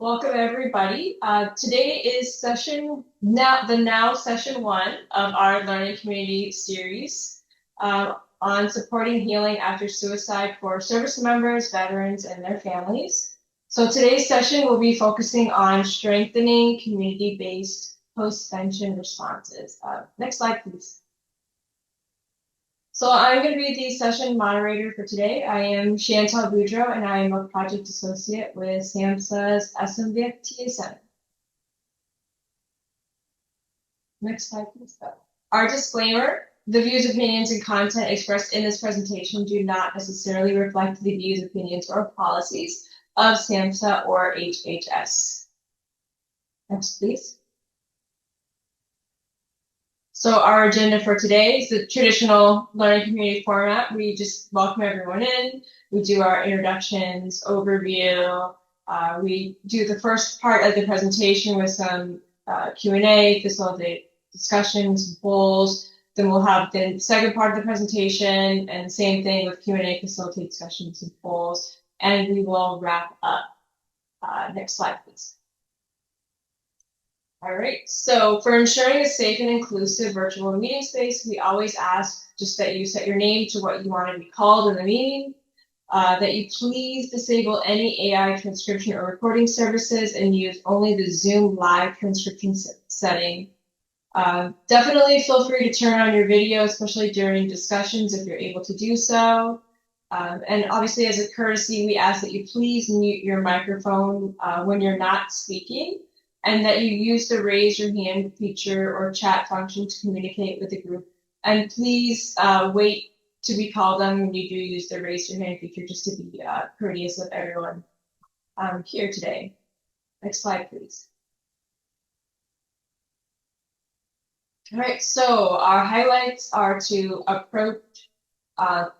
Welcome everybody. Today is session one of our learning community series on supporting healing after suicide for service members, veterans, and their families. So today's session will be focusing on strengthening community-based postvention responses. Next slide, please. So I'm going to be the session moderator for today. I am Chantal Boudreau, and I am a project associate with SAMHSA's SMVF TA Center. Next slide, please. Our disclaimer: the views, opinions, and content expressed in this presentation do not necessarily reflect the views, opinions, or policies of SAMHSA or HHS. Next, please. So our agenda for today is the traditional learning community format. We just welcome everyone in. We do our introductions, overview. We do the first part of the presentation with some Q&A, facilitate discussions, polls. Then we'll have the second part of the presentation, and same thing with Q&A, facilitate discussions and polls. And we will wrap up. Next slide, please. All right, so for ensuring a safe and inclusive virtual meeting space, we always ask just that you set your name to what you want to be called in the meeting, that you please disable any AI transcription or recording services and use only the Zoom live transcription setting. Definitely feel free to turn on your video, especially during discussions if you're able to do so. And obviously, as a courtesy, we ask that you please mute your microphone when you're not speaking, and that you use the raise your hand feature or chat function to communicate with the group. And please wait to be called on when you do use the raise your hand feature, just to be courteous of everyone here today. Next slide, please. All right, so our highlights are to approach our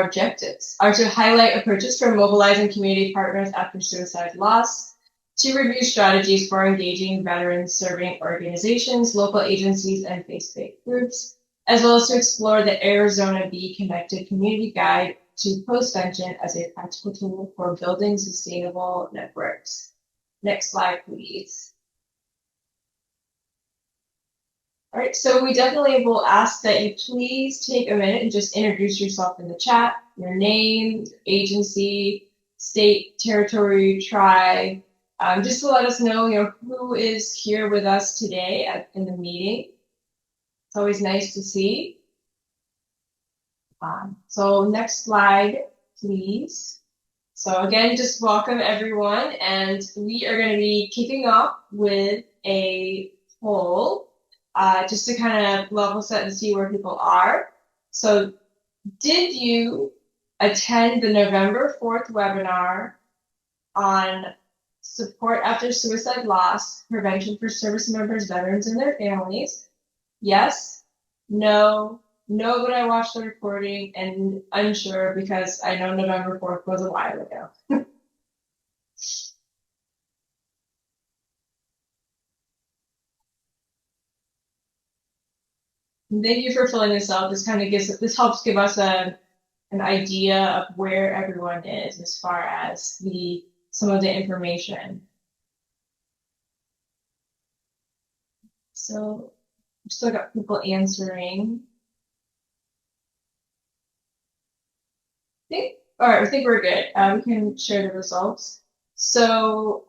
objectives are to highlight approaches for mobilizing community partners after suicide loss, to review strategies for engaging veterans serving organizations, local agencies, and faith-based groups, as well as to explore the Arizona Be Connected Community Guide to Postvention as a practical tool for building sustainable networks. Next slide, please. All right, so we definitely will ask that you please take a minute and just introduce yourself in the chat, your name, agency, state, territory, tribe, just to let us know, who is here with us today in the meeting. It's always nice to see. So next slide, please. So again, just welcome everyone, and we are going to be kicking off with a poll, just to kind of level set and see where people are. So did you attend the November 4th webinar on support after suicide loss, prevention for service members, veterans, and their families? Yes, no, but I watched the recording, and unsure because I know November 4th was a while ago. Thank you for filling this out. This helps give us an idea of where everyone is as far as some of the information. So I've still got people answering. I think we're good. We can share the results. So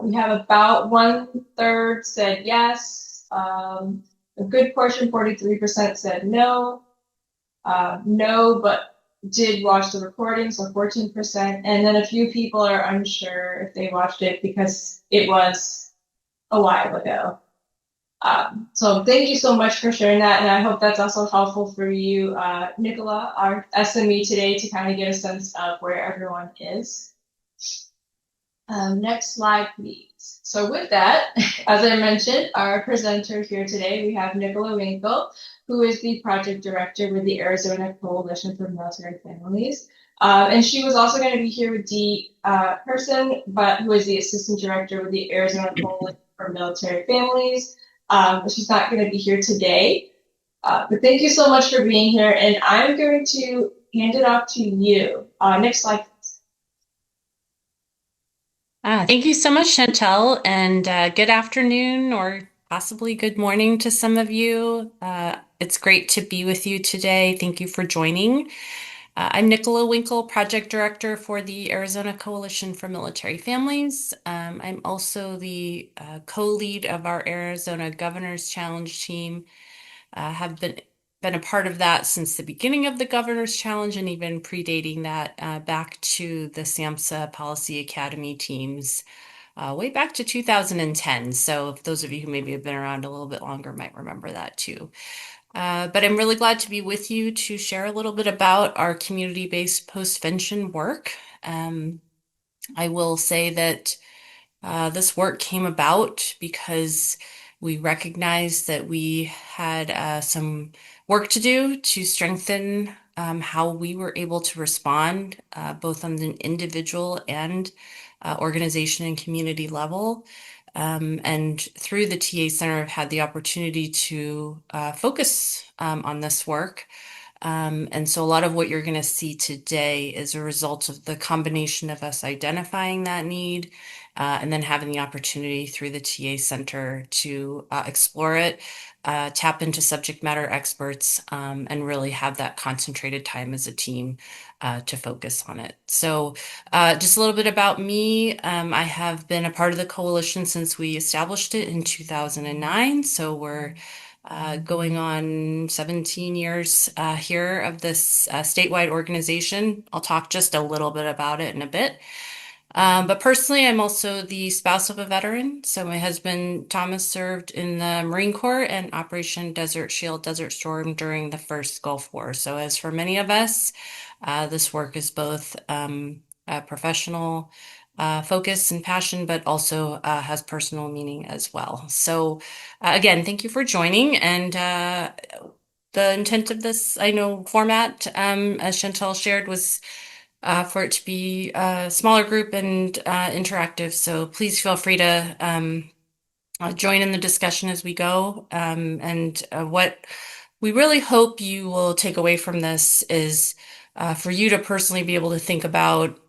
we have about 1/3 said yes. A good portion, 43%, said no. No, but did watch the recording, so 14%, and then a few people are unsure if they watched it because it was a while ago. So thank you so much for sharing that, and I hope that's also helpful for you, Nicola, our SME today, to kind of get a sense of where everyone is. Next slide, please. So with that, as I mentioned, our presenter here today, we have Nicola Winkle, who is the project director with the Arizona Coalition for Military Families. And she was also going to be here with Dee Person, who is the assistant director with the Arizona Coalition for Military Families. But she's not going to be here today. But thank you so much for being here, and I'm going to hand it off to you. Next slide, please. Thank you so much, Chantel, and good afternoon or possibly good morning to some of you. It's great to be with you today. Thank you for joining. I'm Nicola Winkle, Project Director for the Arizona Coalition for Military Families. I'm also the co-lead of our Arizona Governor's Challenge team. Have been a part of that since the beginning of the Governor's Challenge and even predating that back to the SAMHSA Policy Academy teams way back to 2010. So if those of you who maybe have been around a little bit longer might remember that too. But I'm really glad to be with you to share a little bit about our community-based postvention work. Um, I will say that this work came about because we recognized that we had some work to do to strengthen how we were able to respond, both on an individual and organization and community level. And through the TA Center, I've had the opportunity to focus on this work. And so a lot of what you're going to see today is a result of the combination of us identifying that need and then having the opportunity through the TA Center to explore it, tap into subject matter experts, and really have that concentrated time as a team to focus on it. So just a little bit about me. I have been a part of the coalition since we established it in 2009. So we're going on 17 years here of this statewide organization. I'll talk just a little bit about it in a bit. But personally, I'm also the spouse of a veteran. So my husband, Thomas, served in the Marine Corps and Operation Desert Shield, Desert Storm during the first Gulf War. So as for many of us, this work is both a professional focus and passion, but also has personal meaning as well. So again, thank you for joining. And the intent of this, I know, format, as Chantal shared, was for it to be a smaller group and interactive. So please feel free to join in the discussion as we go. And what we really hope you will take away from this is for you to personally be able to think about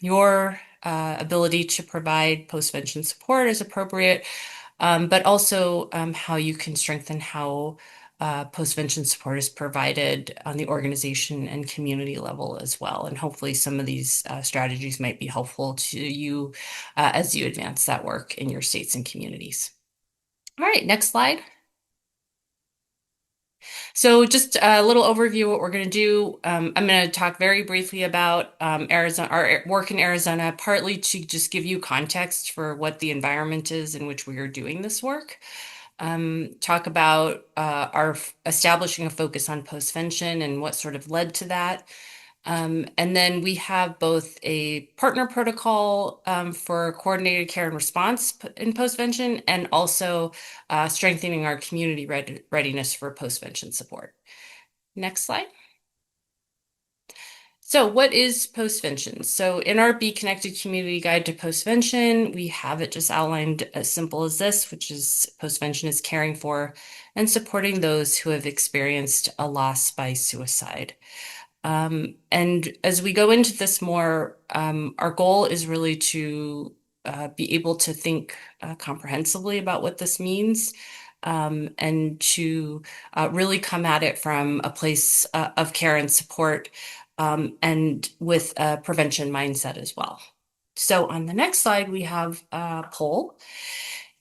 your ability to provide postvention support as appropriate, but also how you can strengthen how postvention support is provided on the organization and community level as well. And hopefully some of these strategies might be helpful to you as you advance that work in your states and communities. All right, next slide. So just a little overview of what we're going to do. I'm going to talk very briefly about Arizona, our work in Arizona, partly to just give you context for what the environment is in which we are doing this work. Talk about our establishing a focus on postvention and what sort of led to that. And then we have both a partner protocol for coordinated care and response in postvention and also strengthening our community readiness for postvention support. Next slide. So what is postvention? So in our Be Connected Community Guide to Postvention, we have it just outlined as simple as this, which is postvention is caring for and supporting those who have experienced a loss by suicide. And as we go into this more, our goal is really to be able to think comprehensively about what this means and to really come at it from a place of care and support and with a prevention mindset as well. So on the next slide, we have a poll.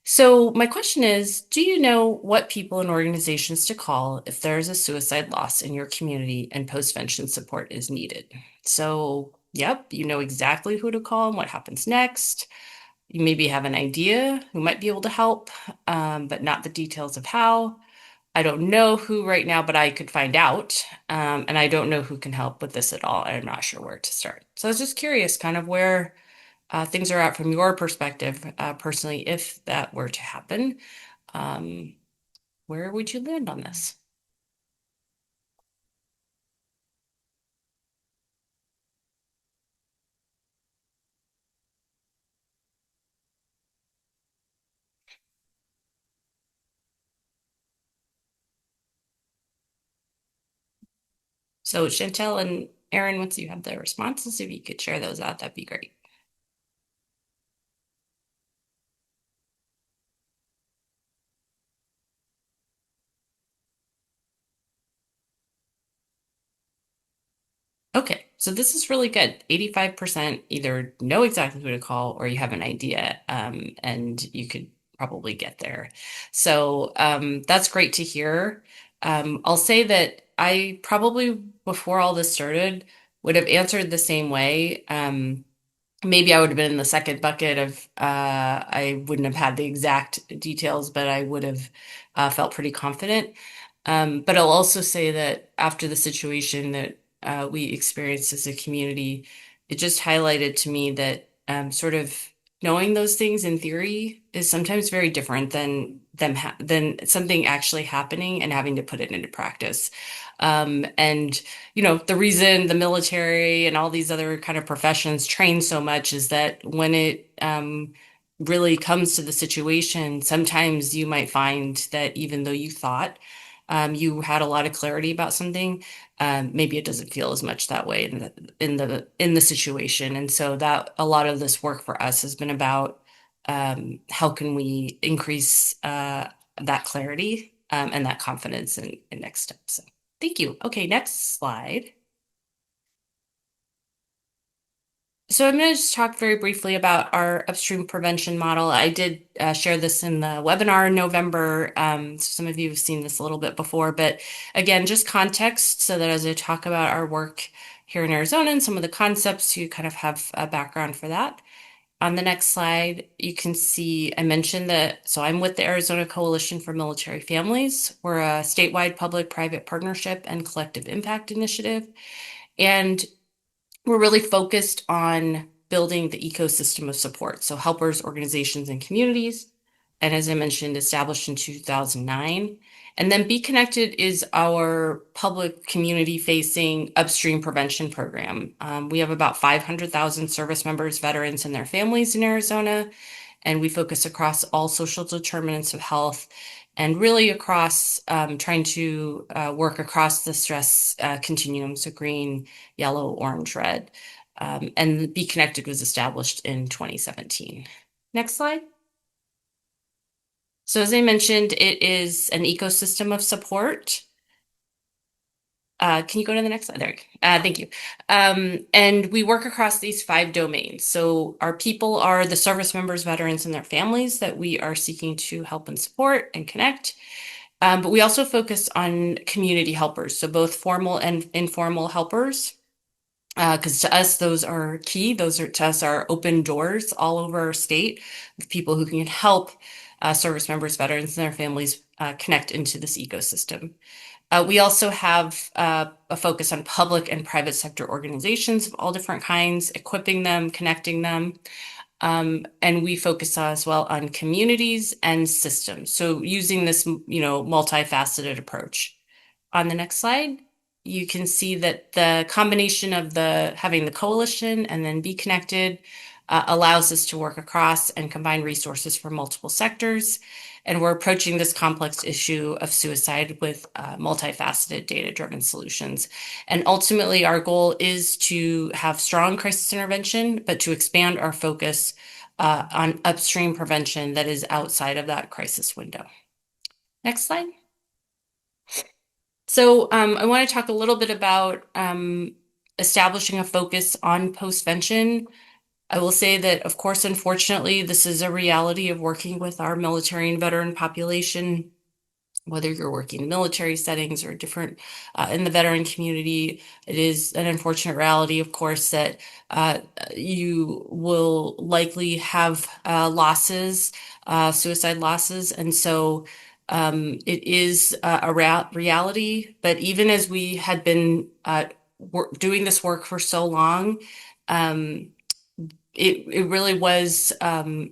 So my question is, do you know what people and organizations to call if there's a suicide loss in your community and postvention support is needed? So, yep, you know exactly who to call and what happens next. You maybe have an idea who might be able to help, but not the details of how. I don't know who right now, but I could find out. And I don't know who can help with this at all. I'm not sure where to start. So I was just curious kind of where things are at from your perspective, personally, if that were to happen. Um, where would you land on this? So Chantel and Aaron, once you have the responses, if you could share those out, that'd be great. Okay, so this is really good. 85% either know exactly who to call or you have an idea, and you could probably get there. So that's great to hear. I'll say that I probably, before all this started, would have answered the same way. Maybe I would have been in the second bucket of I wouldn't have had the exact details, but I would have felt pretty confident. But I'll also say that after the situation that we experienced as a community, it just highlighted to me that sort of knowing those things in theory is sometimes very different than something actually happening and having to put it into practice. And the reason the military and all these other kind of professions train so much is that when it really comes to the situation, sometimes you might find that even though you thought you had a lot of clarity about something, maybe it doesn't feel as much that way in the situation. And so that a lot of this work for us has been about how can we increase that clarity and that confidence in next steps. So, thank you. Okay, next slide. So I'm going to just talk very briefly about our upstream prevention model. I did share this in the webinar in November. So some of you have seen this a little bit before, but again, just context so that as I talk about our work here in Arizona and some of the concepts, you kind of have a background for that. On the next slide, you can see I mentioned that, so I'm with the Arizona Coalition for Military Families. We're a statewide public-private partnership and collective impact initiative. And we're really focused on building the ecosystem of support. So helpers, organizations, and communities. And as I mentioned, established in 2009. And then Be Connected is our public community facing upstream prevention program. We have about 500,000 service members, veterans, and their families in Arizona. And we focus across all social determinants of health and really across trying to work across the stress continuum, so green, yellow, orange, red. And Be Connected was established in 2017. Next slide. So as I mentioned, it is an ecosystem of support. Can you go to the next slide? There. Thank you. And we work across these 5 domains. So our people are the service members, veterans, and their families that we are seeking to help and support and connect. But we also focus on community helpers, so both formal and informal helpers. Because to us, those are key. Those are to us are open doors all over our state of people who can help service members, veterans, and their families connect into this ecosystem. We also have a focus on public and private sector organizations of all different kinds, equipping them, connecting them. And we focus as well on communities and systems. So using this, multifaceted approach. On the next slide, you can see that the combination of having the coalition and then Be Connected allows us to work across and combine resources from multiple sectors. And we're approaching this complex issue of suicide with multifaceted data-driven solutions. And ultimately, our goal is to have strong crisis intervention, but to expand our focus on upstream prevention that is outside of that crisis window. Next slide. So I want to talk a little bit about establishing a focus on postvention. I will say that, of course, unfortunately, this is a reality of working with our military and veteran population, whether you're working in military settings or different in the veteran community. It is an unfortunate reality, of course, that you will likely have losses, suicide losses. And so it is a reality. But even as we had been doing this work for so long, um, it really was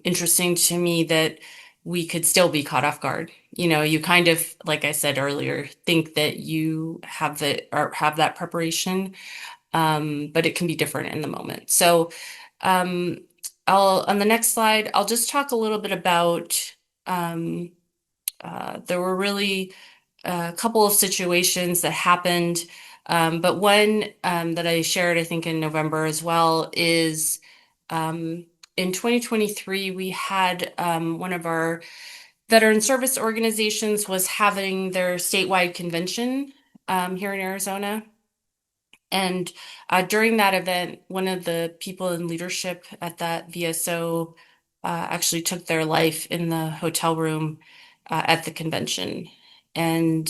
interesting to me that we could still be caught off guard. You kind of, like I said earlier, think that you have that preparation, but it can be different in the moment. So, on the next slide, I'll just talk a little bit about. There were really a couple of situations that happened, but one that I shared, I think, in November as well is. In 2023, we had one of our veteran service organizations was having their statewide convention here in Arizona. And during that event, one of the people in leadership at that VSO actually took their life in the hotel room at the convention. And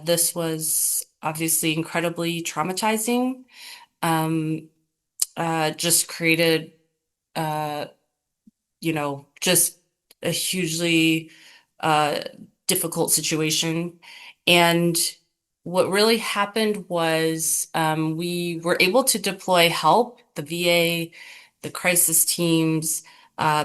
this was obviously incredibly traumatizing. Um, just created, uh, just a hugely uh, difficult situation. And what really happened was we were able to deploy help, the VA, the crisis teams,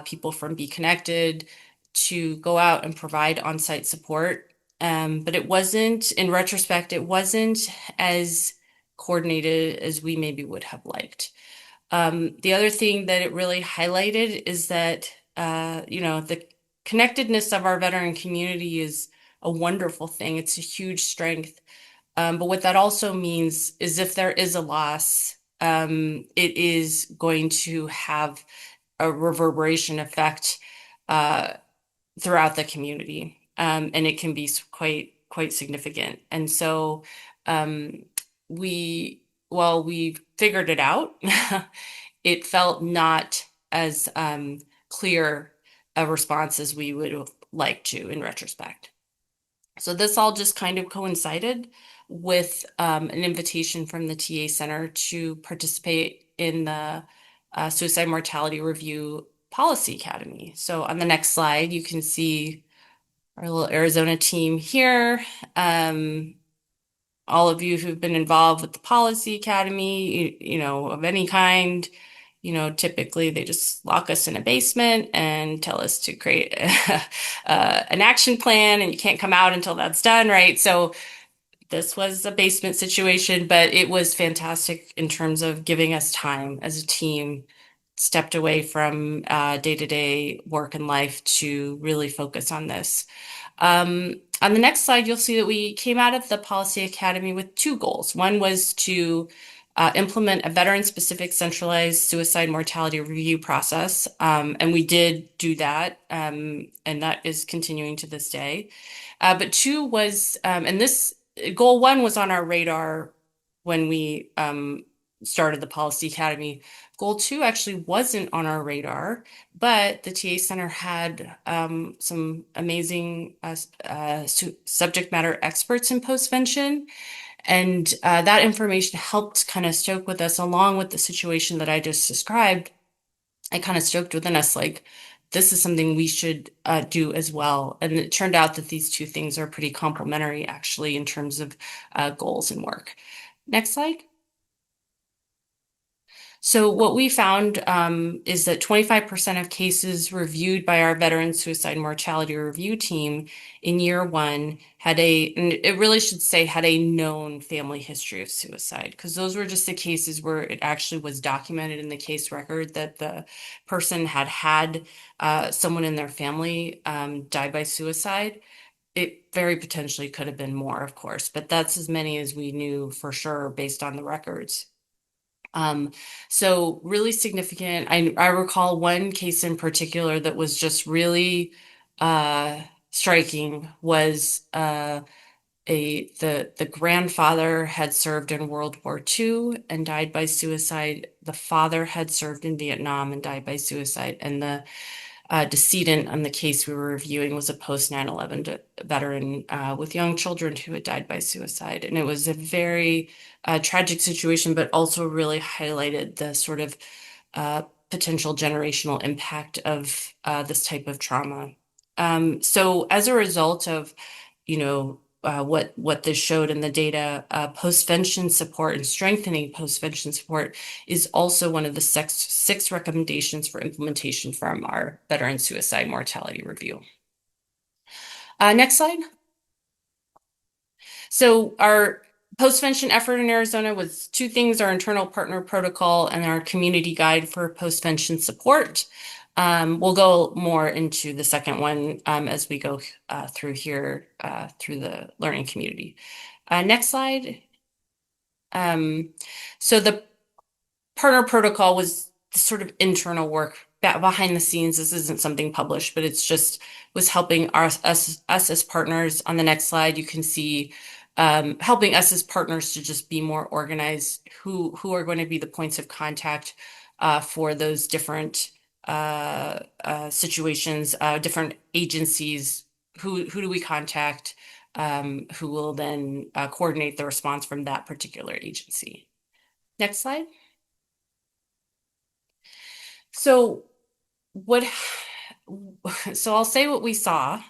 people from Be Connected, to go out and provide on-site support. But it wasn't, in retrospect, it wasn't as coordinated as we maybe would have liked. The other thing that it really highlighted is that, the connectedness of our veteran community is a wonderful thing. It's a huge strength. But what that also means is if there is a loss, it is going to have a reverberation effect uh, throughout the community, and it can be quite significant. And so um, we, while we figured it out, it felt not as clear a response as we would have liked to in retrospect. So this all just kind of coincided with an invitation from the TA Center to participate in the Suicide Mortality Review Policy Academy. So on the next slide, you can see our little Arizona team here. All of you who've been involved with the Policy Academy, of any kind, typically they just lock us in a basement and tell us to create an action plan, and you can't come out until that's done, right? So this was a basement situation, but it was fantastic in terms of giving us time as a team, stepped away from day-to-day work and life to really focus on this. On the next slide, you'll see that we came out of the Policy Academy with two goals. One was to implement a veteran-specific centralized suicide mortality review process, and we did do that, and that is continuing to this day. But two was, and this goal one was on our radar when we started the Policy Academy. Goal two actually wasn't on our radar, but the TA Center had some amazing subject matter experts in postvention. And that information helped kind of stoke with us, along with the situation that I just described. It kind of stoked within us, like, this is something we should do as well. And it turned out that these two things are pretty complementary, actually, in terms of goals and work. Next slide. So what we found is that 25% of cases reviewed by our veteran suicide mortality review team in year one had and it really should say had a known family history of suicide, because those were just the cases where it actually was documented in the case record that the person had someone in their family die by suicide. It very potentially could have been more, of course, but that's as many as we knew for sure based on the records. Um, so really significant. I recall one case in particular that was just really striking was the grandfather had served in World War II and died by suicide. The father had served in Vietnam and died by suicide, and the decedent on the case we were reviewing was a post 9/11 veteran with young children who had died by suicide. And it was a very tragic situation, but also really highlighted the sort of potential generational impact of this type of trauma. So as a result of, what this showed in the data, postvention support and strengthening postvention support is also one of the six recommendations for implementation from our veteran suicide mortality review. Next slide. So our postvention effort in Arizona was two things: our internal partner protocol and our community guide for postvention support. We'll go more into the second one as we go through here through the learning community. Next slide. So the partner protocol was sort of internal work behind the scenes. This isn't something published, but it's just was helping us as partners. On the next slide, you can see helping us as partners to just be more organized, who are going to be the points of contact for those different situations, different agencies, who do we contact, who will then coordinate the response from that particular agency. Next slide. So what, so I'll say what we saw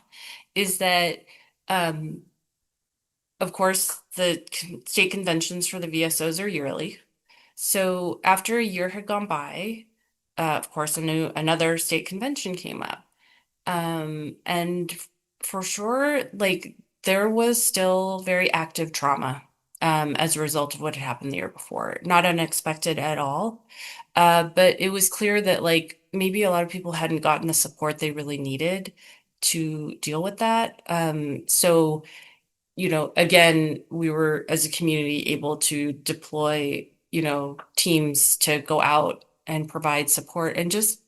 is that, of course, the state conventions for the VSOs are yearly. So after a year had gone by, of course, another state convention came up. And for sure, like there was still very active trauma as a result of what had happened the year before. Not unexpected at all. But it was clear that like maybe a lot of people hadn't gotten the support they really needed to deal with that. So again, we were as a community able to deploy, teams to go out and provide support and just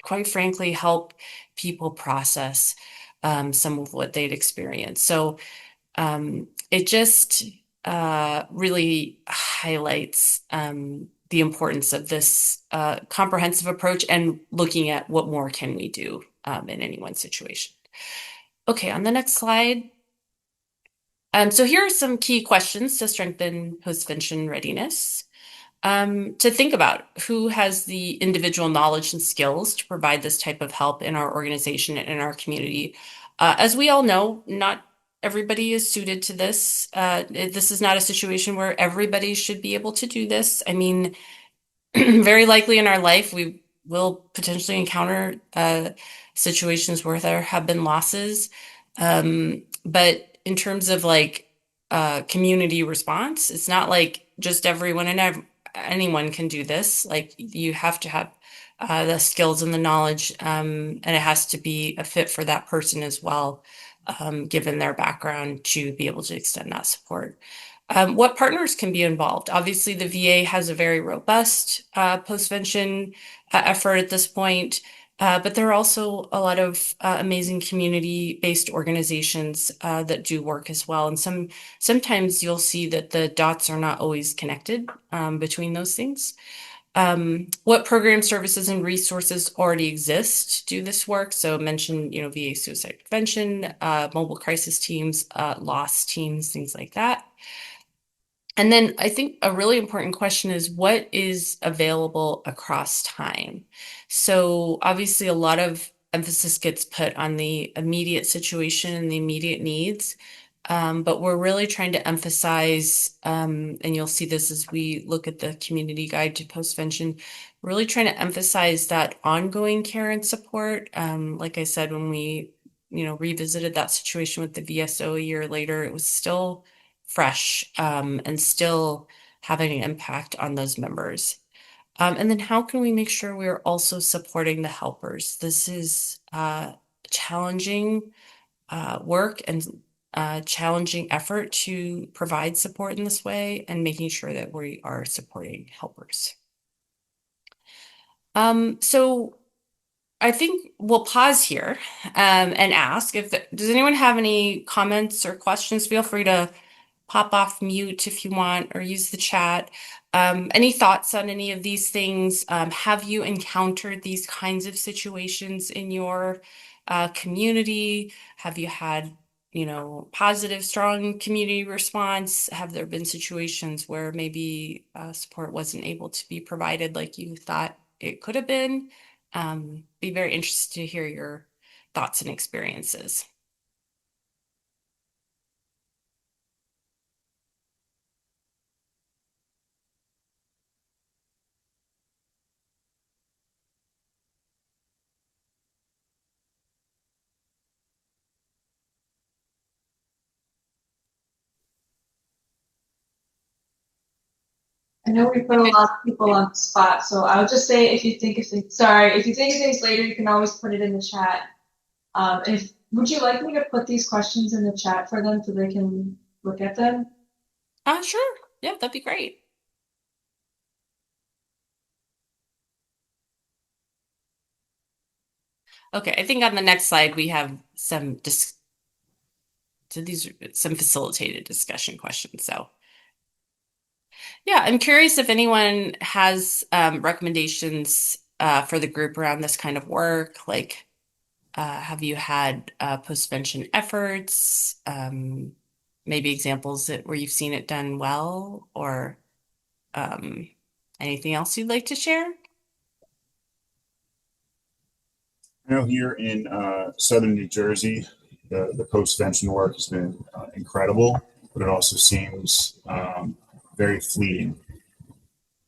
quite frankly help people process some of what they'd experienced. So it just really highlights the importance of this comprehensive approach and looking at what more can we do in any one situation. Okay, on the next slide. So here are some key questions to strengthen postvention readiness. To think about who has the individual knowledge and skills to provide this type of help in our organization and in our community. As we all know, not everybody is suited to this. This is not a situation where everybody should be able to do this. I mean, very likely in our life, we will potentially encounter situations where there have been losses. But in terms of like community response, it's not like just everyone and anyone can do this. Like you have to have the skills and the knowledge, and it has to be a fit for that person as well, given their background to be able to extend that support. What partners can be involved? Obviously, the VA has a very robust postvention effort at this point, but there are also a lot of amazing community-based organizations that do work as well. And sometimes you'll see that the dots are not always connected between those things. What program services and resources already exist to do this work? So mention, VA suicide prevention, mobile crisis teams, loss teams, things like that. And then I think a really important question is what is available across time? So obviously a lot of emphasis gets put on the immediate situation and the immediate needs. But we're really trying to emphasize, and you'll see this as we look at the community guide to postvention, really trying to emphasize that ongoing care and support. Like I said, when we, revisited that situation with the VSO a year later, it was still fresh and still having an impact on those members. And then how can we make sure we're also supporting the helpers? This is challenging work and challenging effort to provide support in this way and making sure that we are supporting helpers. So I think we'll pause here and ask does anyone have any comments or questions? Feel free to pop off mute if you want or use the chat. Any thoughts on any of these things? Have you encountered these kinds of situations in your community? Have you had, positive, strong community response? Have there been situations where maybe support wasn't able to be provided like you thought it could have been? Be very interested to hear your thoughts and experiences. I know we put a lot of people on the spot, so I'll just say if you think of things, if you think of things later, you can always put it in the chat. Would you like me to put these questions in the chat for them so they can look at them? Sure. Yeah, that'd be great. Okay, I think on the next slide we have some So these are some facilitated discussion questions. So yeah, I'm curious if anyone has recommendations for the group around this kind of work. Like, have you had postvention efforts? Maybe examples where you've seen it done well, or um, anything else you'd like to share? I know here in southern New Jersey, the postvention work has been incredible, but it also seems very fleeting,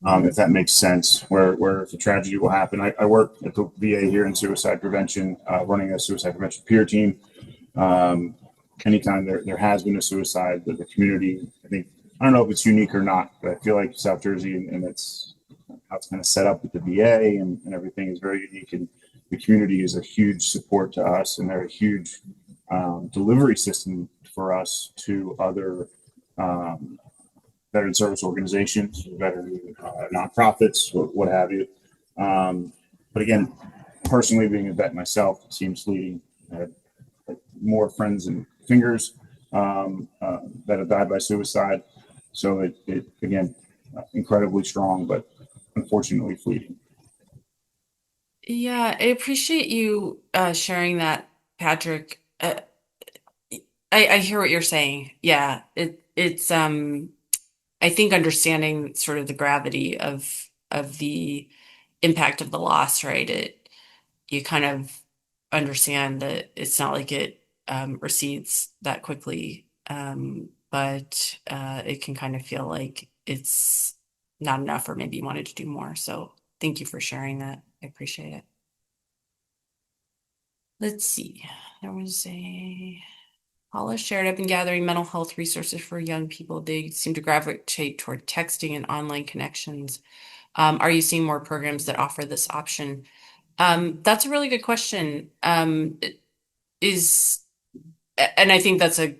if that makes sense. Where if a tragedy will happen, I work at the VA here in suicide prevention, running a suicide prevention peer team. Um, Anytime there has been a suicide, the community, I think, I don't know if it's unique or not, but I feel like South Jersey and it's how it's kind of set up with the VA and everything is very unique. And the community is a huge support to us, and they're a huge delivery system for us to other veteran service organizations, veteran nonprofits, what have you. But again, personally, being a vet myself, it seems fleeting. I have more friends and fingers that have died by suicide. So it again, incredibly strong, but unfortunately fleeting. Yeah, I appreciate you sharing that, Patrick. I hear what you're saying. Yeah, it's I think understanding sort of the gravity of the impact of the loss, right? You kind of understand that it's not like it recedes that quickly, but it can kind of feel like it's not enough, or maybe you wanted to do more. So thank you for sharing that. I appreciate it. Let's see. There was a Paula shared, I've been gathering mental health resources for young people. They seem to gravitate toward texting and online connections. Are you seeing more programs that offer this option? That's a really good question. Is and I think that's a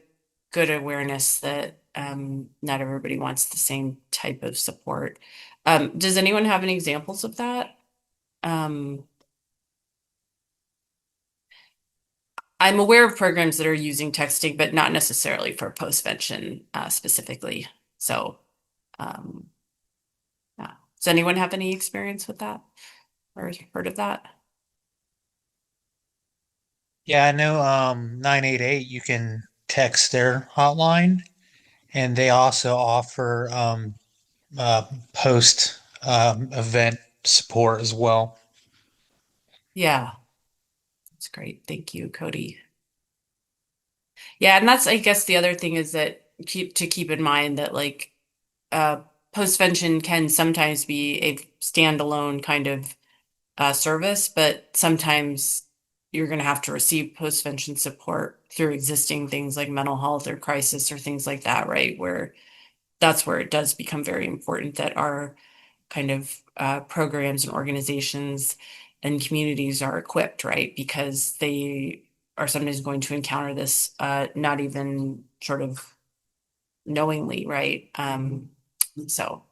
good awareness that not everybody wants the same type of support. Does anyone have any examples of that? Um, I'm aware of programs that are using texting, but not necessarily for postvention specifically. So, um, yeah. Does anyone have any experience with that or heard of that? Yeah, I know 988 you can text their hotline, and they also offer uh post event support as well. Yeah, that's great. Thank you, Cody. Yeah, and that's, I guess, the other thing is that keep in mind that like uh postvention can sometimes be a standalone kind of service, but sometimes you're going to have to receive postvention support through existing things like mental health or crisis or things like that, right? Where that's where it does become very important that our kind of programs and organizations and communities are equipped, right? Because they are sometimes going to encounter this not even sort of knowingly, right? So,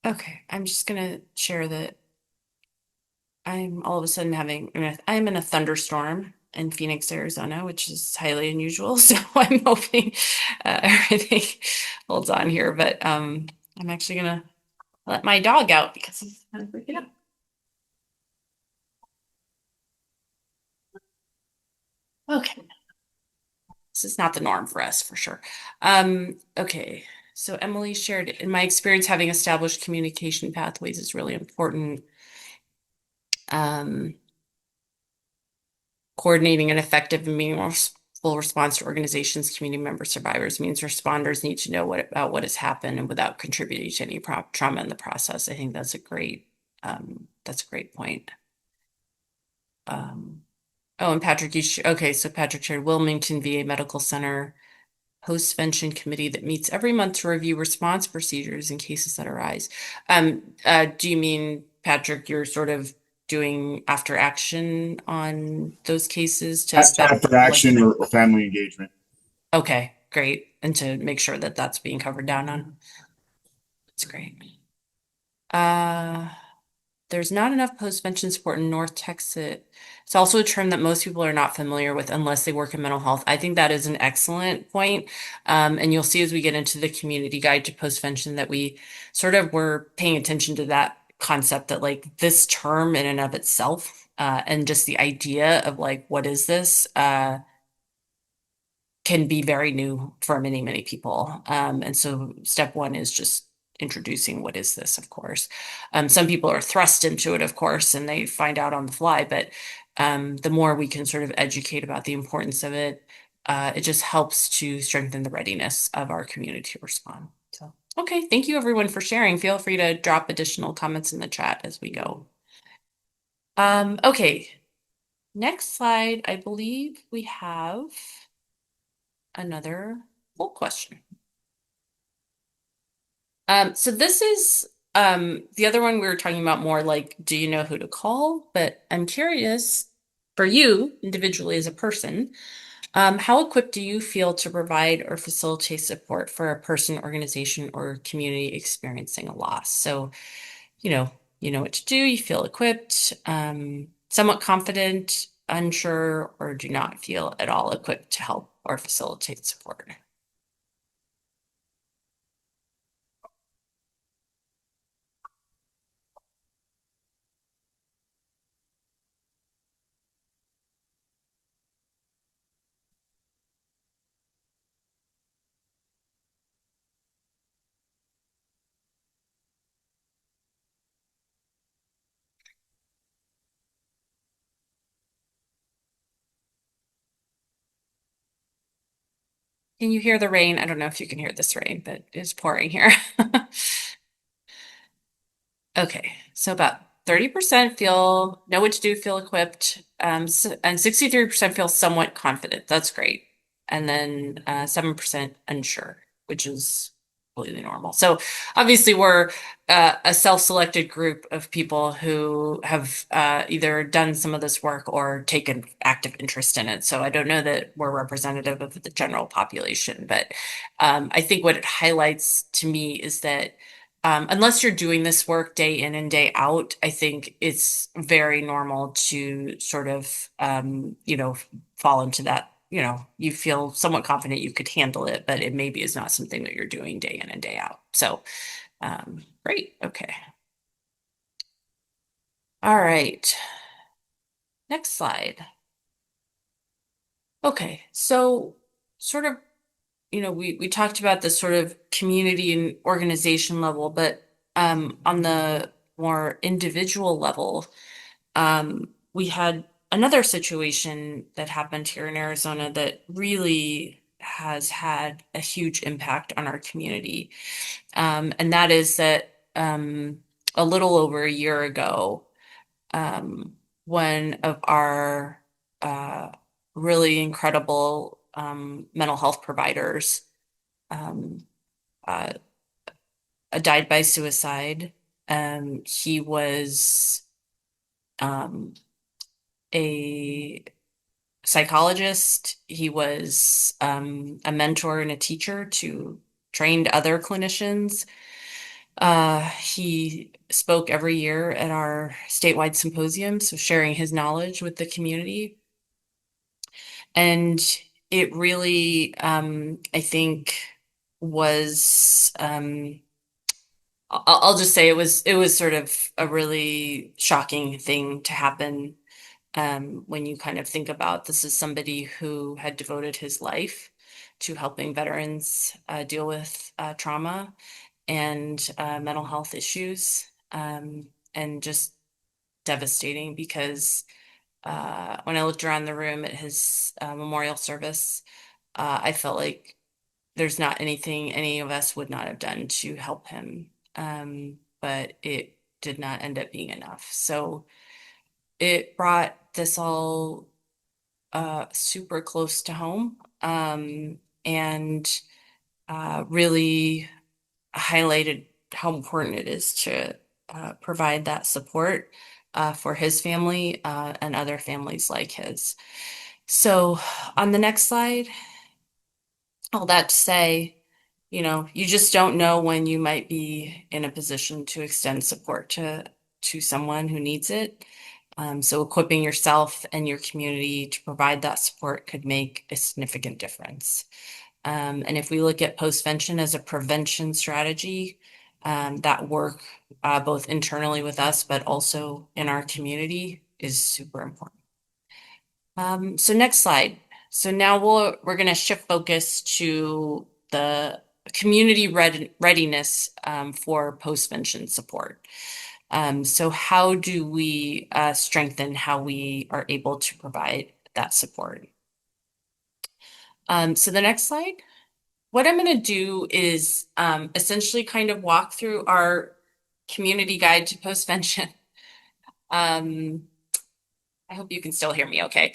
okay, I'm just gonna share that I'm all of a sudden I'm in a thunderstorm in Phoenix, Arizona, which is highly unusual. So I'm hoping everything holds on here, but I'm actually gonna let my dog out because he's kind of freaking out. Okay. This is not the norm for us for sure. Okay. So Emily shared, in my experience, having established communication pathways is really important. Um, Coordinating an effective and meaningful response to organizations, community members, survivors means responders need to know what has happened and without contributing to any trauma in the process. I think that's a great point. Oh, and Patrick, okay, so Patrick shared Wilmington VA Medical Center postvention committee that meets every month to review response procedures in cases that arise. Do you mean, Patrick, you're sort of doing after action on those cases to After like, action or family engagement. okay, great. And to make sure that that's being covered down on. That's great. Uh, there's not enough postvention support in North Texas. It's also a term that most people are not familiar with unless they work in mental health. I think that is an excellent point. And you'll see as we get into the community guide to postvention that we sort of were paying attention to that concept that like this term in and of itself, and just the idea of like, what is this? Can be very new for many, many people. And so step one is just introducing what is this, of course. Some people are thrust into it, of course, and they find out on the fly, but the more we can sort of educate about the importance of it, it just helps to strengthen the readiness of our community to respond. So, okay, thank you everyone for sharing. Feel free to drop additional comments in the chat as we go. Okay, next slide, I believe we have another poll question. So this is the other one we were talking about more like, do you know who to call? But I'm curious for you individually as a person, how equipped do you feel to provide or facilitate support for a person, organization, or community experiencing a loss? So, you know what to do, you feel equipped, somewhat confident, unsure, or do not feel at all equipped to help or facilitate support. Can you hear the rain? I don't know if you can hear this rain, but it's pouring here. Okay, so about 30% feel know what to do, feel equipped, and 63% feel somewhat confident. That's great. And then 7% unsure, which is completely normal. So obviously we're a self-selected group of people who have either done some of this work or taken active interest in it. So I don't know that we're representative of the general population, but I think what it highlights to me is that unless you're doing this work day in and day out, I think it's very normal to sort of, fall into that, you feel somewhat confident you could handle it, but it maybe is not something that you're doing day in and day out. So, great. Okay. All right. Next slide. Okay. So sort of, we talked about this sort of community and organization level, but on the more individual level, we had another situation that happened here in Arizona that really has had a huge impact on our community. And that is that a little over a year ago, one of our really incredible mental health providers um, uh, died by suicide. He was a psychologist. He was a mentor and a teacher to trained other clinicians. He spoke every year at our statewide symposium, so sharing his knowledge with the community. And it really, I think, was I'll just say it was sort of a really shocking thing to happen when you kind of think about this is somebody who had devoted his life to helping veterans deal with trauma and mental health issues, and just devastating because when I looked around the room at his memorial service, I felt like there's not anything any of us would not have done to help him. But it did not end up being enough. So it brought this all super close to home, and really highlighted how important it is to provide that support for his family and other families like his. So on the next slide, all that to say, you just don't know when you might be in a position to extend support to to someone who needs it. So equipping yourself and your community to provide that support could make a significant difference. And if we look at postvention as a prevention strategy, that work both internally with us, but also in our community is super important. So next slide. So now we're going to shift focus to the community readiness for postvention support. So how do we strengthen how we are able to provide that support? So the next slide. What I'm going to do is essentially kind of walk through our community guide to postvention. I hope you can still hear me okay.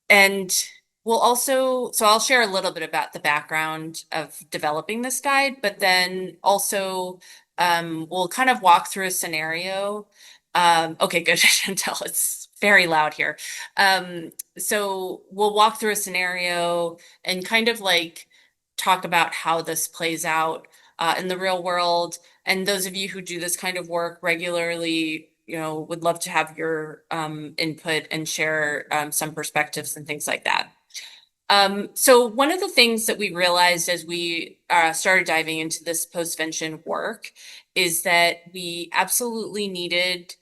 And we'll also, so I'll share a little bit about the background of developing this guide, but then also we'll kind of walk through a scenario. Okay, good. I can tell it's very loud here. So we'll walk through a scenario and kind of like talk about how this plays out in the real world. And those of you who do this kind of work regularly, would love to have your input and share some perspectives and things like that. So one of the things that we realized as we started diving into this postvention work is that we absolutely needed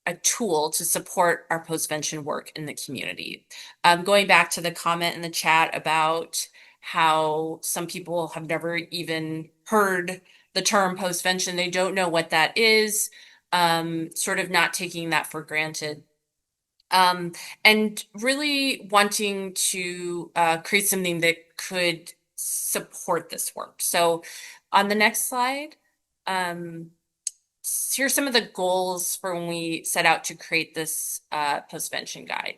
a tool to support our postvention work in the community. Going back to the comment in the chat about how some people have never even heard the term postvention, they don't know what that is, sort of not taking that for granted. And really wanting to create something that could support this work. So on the next slide, here's some of the goals for when we set out to create this postvention guide.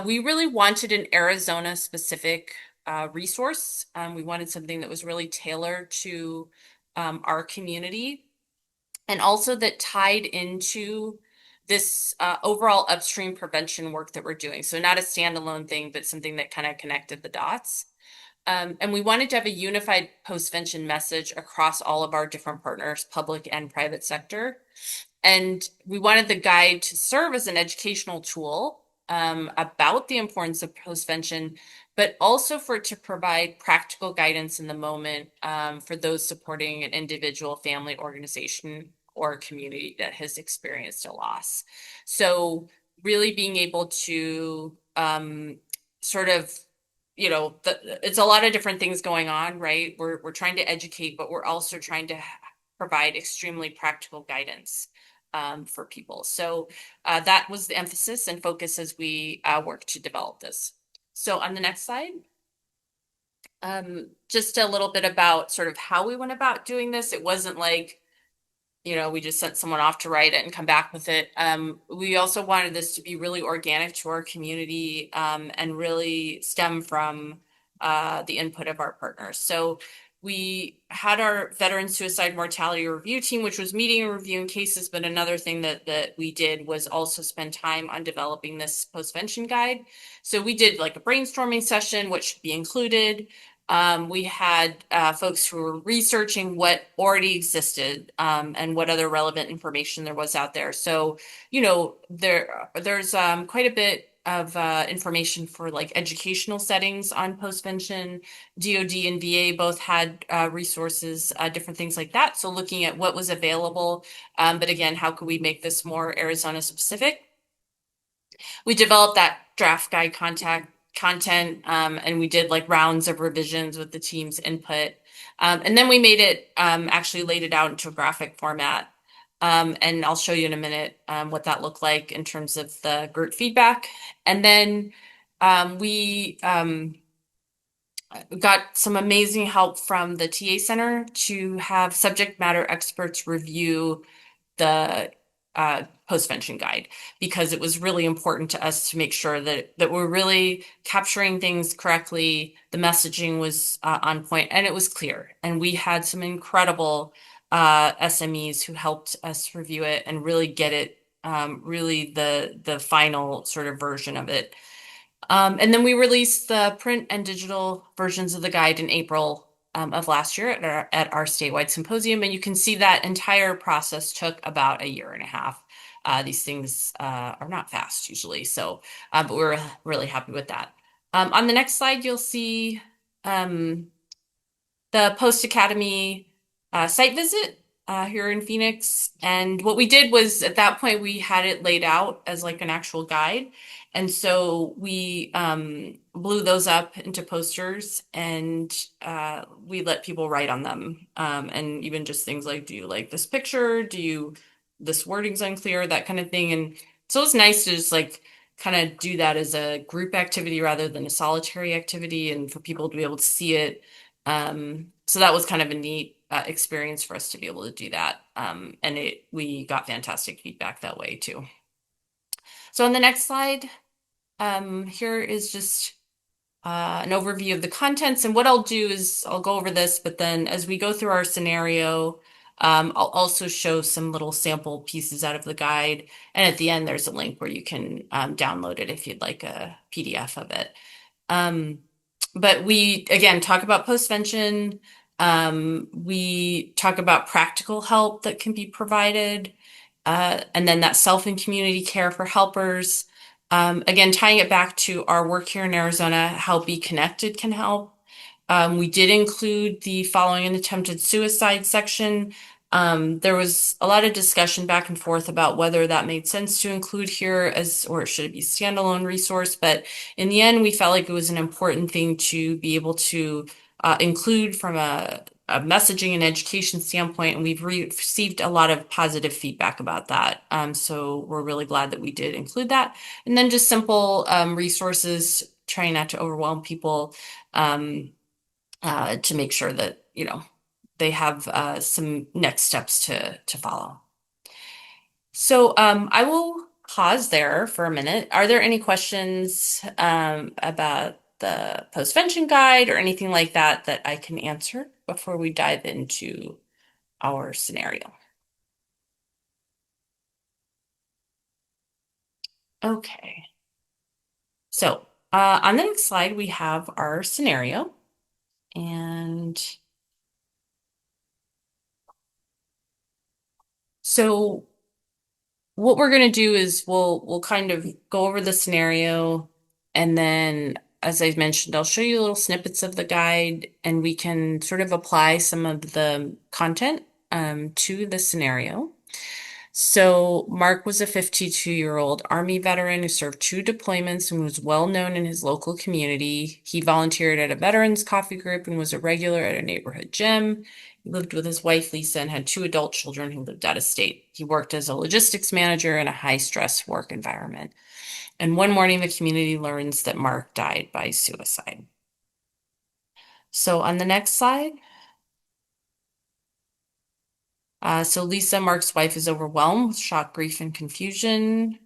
We really wanted an Arizona specific resource. We wanted something that was really tailored to our community and also that tied into this overall upstream prevention work that we're doing. So not a standalone thing, but something that kind of connected the dots. And we wanted to have a unified postvention message across all of our different partners, public and private sector. And we wanted the guide to serve as an educational tool about the importance of postvention, but also for it to provide practical guidance in the moment for those supporting an individual, family, organization, or community that has experienced a loss. So really being able to sort of, it's a lot of different things going on, right? We're trying to educate, but we're also trying to provide extremely practical guidance for people. So that was the emphasis and focus as we work to develop this. So on the next slide, just a little bit about sort of how we went about doing this. It wasn't like, we just sent someone off to write it and come back with it. We also wanted this to be really organic to our community and really stem from the input of our partners. So we had our veteran suicide mortality review team, which was meeting and reviewing cases. But another thing that we did was also spend time on developing this postvention guide. So we did like a brainstorming session, what should be included. We had folks who were researching what already existed and what other relevant information there was out there. So, there's quite a bit of information for like educational settings on postvention. DOD and VA both had resources, different things like that. So looking at what was available, but again, how could we make this more Arizona specific? We developed that draft guide content and we did like rounds of revisions with the team's input. And then we made it, actually laid it out into a graphic format. And I'll show you in a minute what that looked like in terms of the group feedback. And then we got some amazing help from the TA Center to have subject matter experts review the postvention guide, because it was really important to us to make sure that we're really capturing things correctly. The messaging was on point and it was clear. And we had some incredible SMEs who helped us review it and really get it, really the final sort of version of it. And then we released the print and digital versions of the guide in April of last year at our statewide symposium. And you can see that entire process took about a year and a half. These things are not fast usually, so but we're really happy with that. On the next slide, you'll see the Post Academy site visit here in Phoenix. And what we did was at that point, we had it laid out as like an actual guide. And so we blew those up into posters and we let people write on them. And even just things like, do you like this picture? This wording's unclear, that kind of thing. And so it's nice to just like kind of do that as a group activity rather than a solitary activity and for people to be able to see it. So that was kind of a neat experience for us to be able to do that. And we got fantastic feedback that way too. So on the next slide, here is just an overview of the contents. And what I'll do is I'll go over this, but then as we go through our scenario, I'll also show some little sample pieces out of the guide. And at the end, there's a link where you can download it if you'd like a PDF of it. But we, again, talk about postvention. We talk about practical help that can be provided. And then that self and community care for helpers. Again, tying it back to our work here in Arizona, how Be Connected can help. We did include the following an attempted suicide section. There was a lot of discussion back and forth about whether that made sense to include here or should it be a standalone resource. But in the end, we felt like it was an important thing to be able to include from a messaging and education standpoint. And we've received a lot of positive feedback about that. So we're really glad that we did include that. And then just simple resources, trying not to overwhelm people to make sure that, they have some next steps to follow. So I will pause there for a minute. Are there any questions about the postvention guide or anything like that that I can answer before we dive into our scenario? Okay. So on the next slide, we have our scenario. And so what we're going to do is we'll kind of go over the scenario, and then as I've mentioned, I'll show you little snippets of the guide and we can sort of apply some of the content to the scenario. So Mark was a 52-year-old Army veteran who served 2 deployments and was well known in his local community. He volunteered at a veterans coffee group and was a regular at a neighborhood gym. He lived with his wife, Lisa, and had 2 adult children who lived out of state. He worked as a logistics manager in a high-stress work environment. And one morning, the community learns that Mark died by suicide. So on the next slide, so Lisa, Mark's wife, is overwhelmed with shock, grief, and confusion.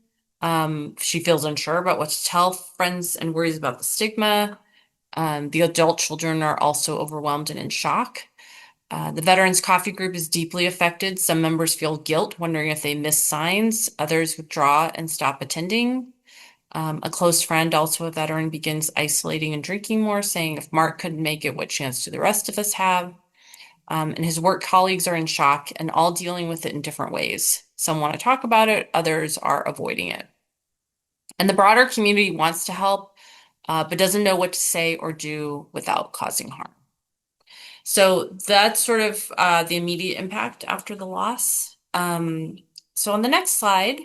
She feels unsure about what to tell friends and worries about the stigma. The adult children are also overwhelmed and in shock. The Veterans Coffee Group is deeply affected. Some members feel guilt, wondering if they miss signs. Others withdraw and stop attending. A close friend, also a veteran, begins isolating and drinking more, saying, if Mark couldn't make it, what chance do the rest of us have? And his work colleagues are in shock and all dealing with it in different ways. Some want to talk about it, others are avoiding it. And the broader community wants to help, but doesn't know what to say or do without causing harm. So that's sort of the immediate impact after the loss. So on the next slide,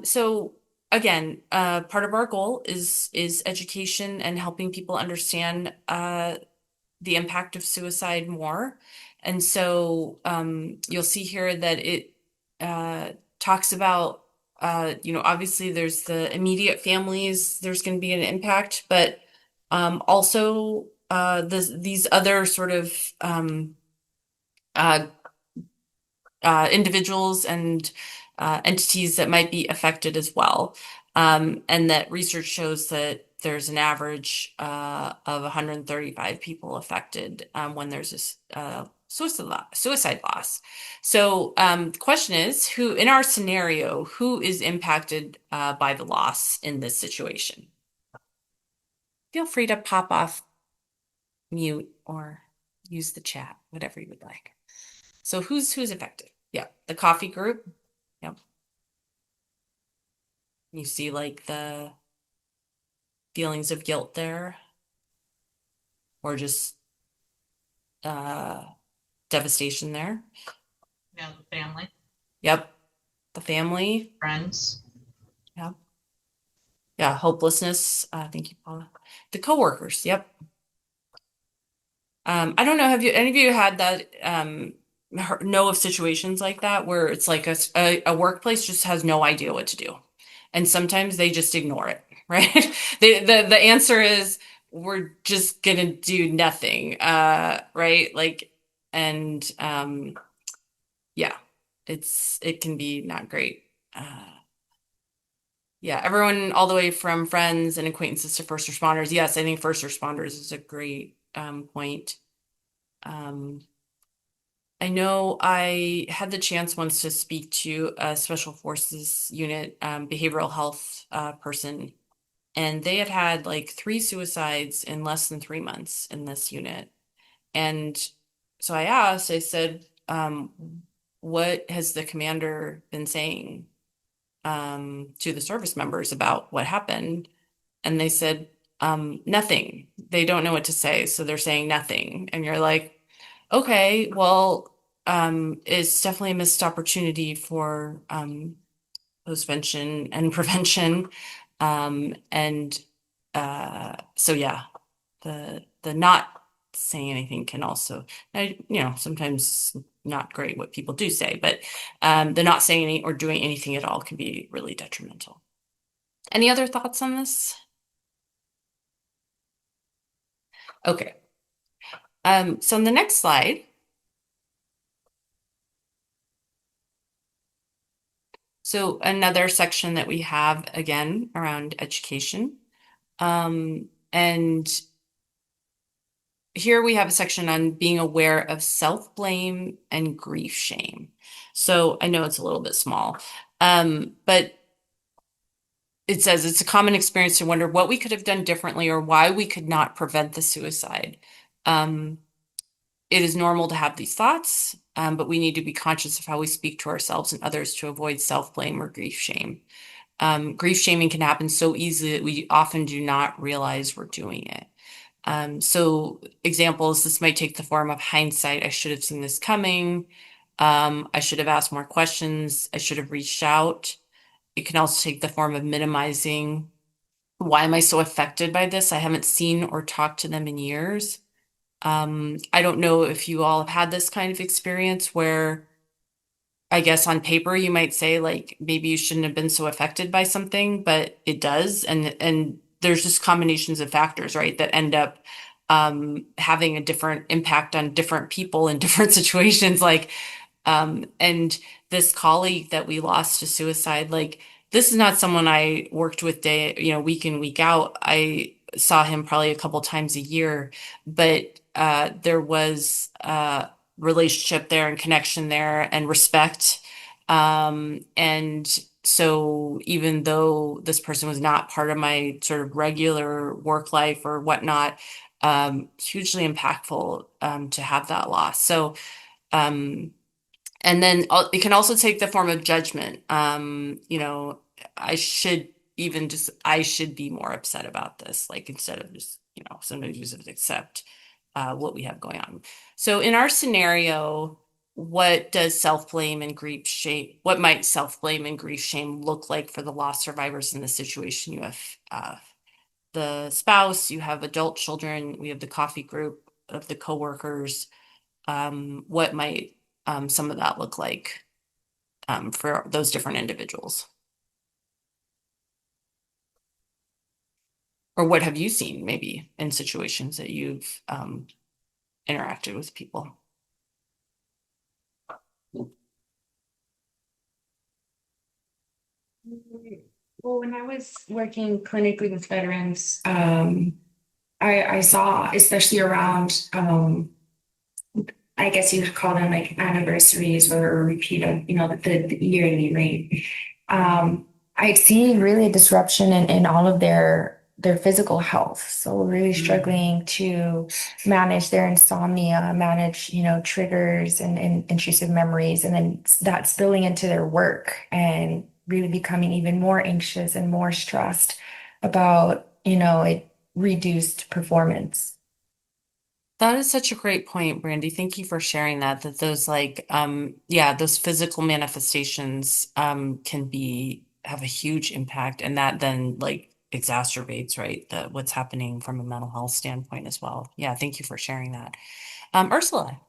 so again, part of our goal is education and helping people understand the impact of suicide more. And so you'll see here that it talks about, obviously there's the immediate families, there's going to be an impact, but also these other sort of individuals and entities that might be affected as well. And that research shows that there's an average of 135 people affected when there's a suicide loss. So the question is, in our scenario, who is impacted by the loss in this situation? feel free to pop off mute or use the chat, whatever you would like. So who's affected? Yeah, the coffee group. Yep. You see like the feelings of guilt there, or just devastation there. Yeah, the family, Yep. The family. friends. Yep. Yeah, hopelessness. Thank you, Paula. The coworkers. Yep. I don't know. Have you any of you had that know of situations like that where it's like a workplace just has no idea what to do, and sometimes they just ignore it, right? The answer is we're just gonna do nothing, right? Like, and yeah, it can be not great. Yeah, everyone all the way from friends and acquaintances to first responders. Yes, I think first responders is a great point. I know I had the chance once to speak to a special forces unit behavioral health person, and they had like 3 suicides in less than 3 months in this unit. And so I said, what has the commander been saying to the service members about what happened? And they said, nothing. They don't know what to say, so they're saying nothing. And you're like, okay, well, it's definitely a missed opportunity for postvention and prevention. And so yeah, the not saying anything can also, sometimes not great what people do say, but the not saying any or doing anything at all can be really detrimental. Any other thoughts on this? Okay. So on the next slide, so another section that we have again around education. And here we have a section on being aware of self-blame and grief shame. So I know it's a little bit small, but it says it's a common experience to wonder what we could have done differently or why we could not prevent the suicide. It is normal to have these thoughts, but we need to be conscious of how we speak to ourselves and others to avoid self-blame or grief shame. Grief shaming can happen so easily that we often do not realize we're doing it. So examples, this might take the form of hindsight. I should have seen this coming. I should have asked more questions. I should have reached out. It can also take the form of minimizing. Why am I so affected by this? I haven't seen or talked to them in years. I don't know if you all have had this kind of experience where I guess on paper you might say like maybe you shouldn't have been so affected by something, but it does. And there's just combinations of factors, right, that end up having a different impact on different people in different situations. Like, and this colleague that we lost to suicide, like this is not someone I worked with week in, week out. I saw him probably a couple times a year, but there was relationship there and connection there and respect. And so even though this person was not part of my sort of regular work life or whatnot, hugely impactful to have that loss. So, and then it can also take the form of judgment. I should be more upset about this, like instead of just, sometimes you just accept what we have going on. So in our scenario, what might self-blame and grief shame look like for the loss survivors in the situation? You have the spouse, you have adult children, we have the coffee group of the coworkers. What might some of that look like for those different individuals? Or what have you seen maybe in situations that you've interacted with people? Well, when I was working clinically with veterans, I saw, especially around, I guess you could call them like anniversaries or a repeat of, the yearly rate. I'd seen really a disruption in all of their their physical health. So we're really struggling to manage their insomnia, manage, triggers and intrusive memories, and then that spilling into their work and really becoming even more anxious and more stressed about, it reduced performance. That is such a great point, Brandy. Thank you for sharing that, that those yeah, those physical manifestations can have a huge impact, and that then like exacerbates, right, what's happening from a mental health standpoint as well. Yeah, thank you for sharing that. Ursula,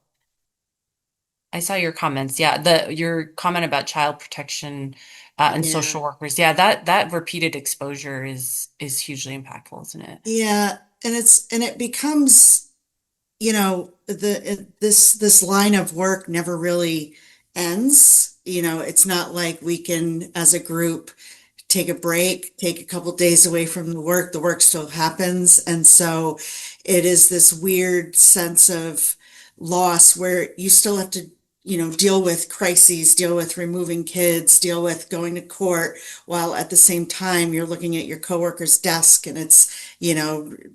I saw your comments. Yeah, your comment about child protection and Yeah. social workers. Yeah, that repeated exposure is hugely impactful, isn't it? Yeah, and it becomes, this line of work never really ends. It's not like we can, as a group, take a break, take a couple days away from the work still happens. And so it is this weird sense of loss where you still have to, deal with crises, deal with removing kids, deal with going to court, while at the same time you're looking at your coworker's desk and it's,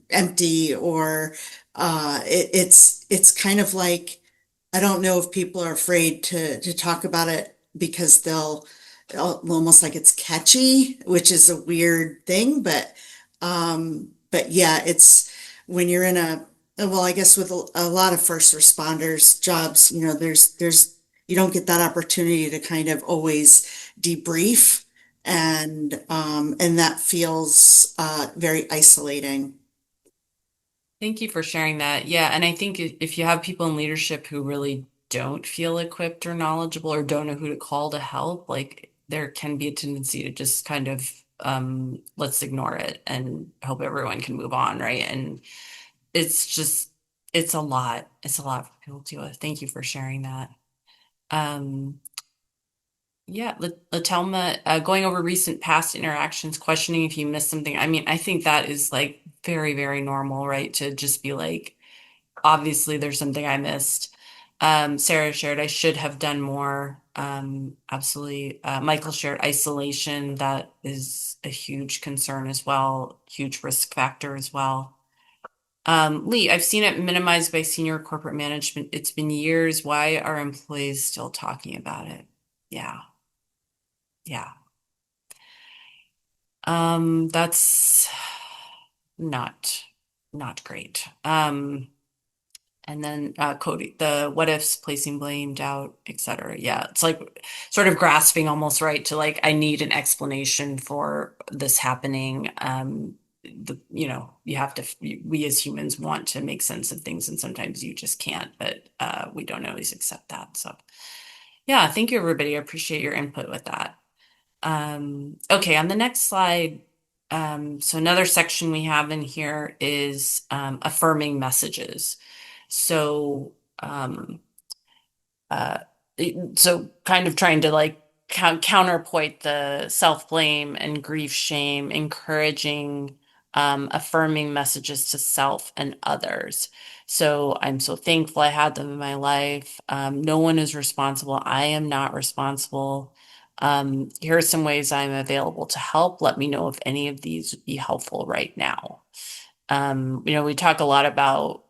empty, or it's kind of like, I don't know if people are afraid to talk about it because they'll almost like it's catchy, which is a weird thing, but yeah, it's when you're in well, I guess with a lot of first responders jobs, you don't get that opportunity to kind of always debrief, and that feels very isolating. Thank you for sharing that. Yeah, and I think if you have people in leadership who really don't feel equipped or knowledgeable or don't know who to call to help, like there can be a tendency to just kind of let's ignore it and hope everyone can move on, right? And it's just it's a lot. It's a lot for people to deal with. Thank you for sharing that. Um, yeah, Latelma, going over recent past interactions, questioning if you missed something. I mean, I think that is like very, very normal, right? To just be like, obviously there's something I missed. Sarah shared, I should have done more. Absolutely. Michael shared isolation. That is a huge concern as well, huge risk factor as well. Lee, I've seen it minimized by senior corporate management. It's been years. Why are employees still talking about it? Yeah. Yeah. That's not great. And then Cody, the what ifs, placing blame, doubt, etc. Yeah, it's like sort of grasping almost, right, to like I need an explanation for this happening. You have to. We as humans want to make sense of things, and sometimes you just can't. But we don't always accept that. So, yeah, thank you, everybody. I appreciate your input with that. Okay, on the next slide, so another section we have in here is affirming messages. So, uh, so kind of trying to like counterpoint the self-blame and grief, shame, encouraging, affirming messages to self and others. So I'm so thankful I had them in my life. No one is responsible. I am not responsible. Here are some ways I'm available to help. Let me know if any of these would be helpful right now. We talk a lot about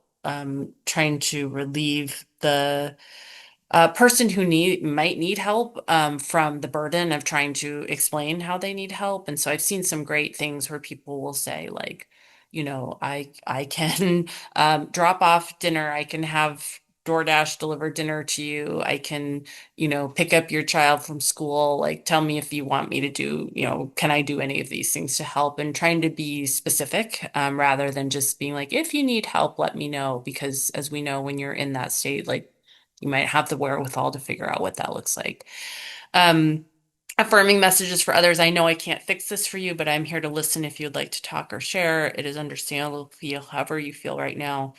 trying to relieve the person who might need help from the burden of trying to explain how they need help. And so I've seen some great things where people will say like, I can drop off dinner. I can have DoorDash deliver dinner to you. I can, pick up your child from school. Like, tell me if you want me to do, can I do any of these things to help? And trying to be specific rather than just being like, if you need help, let me know. Because as we know, when you're in that state, like you might have the wherewithal to figure out what that looks like. Um, Affirming messages for others. I know I can't fix this for you, but I'm here to listen if you'd like to talk or share. It is understandable to feel however you feel right now.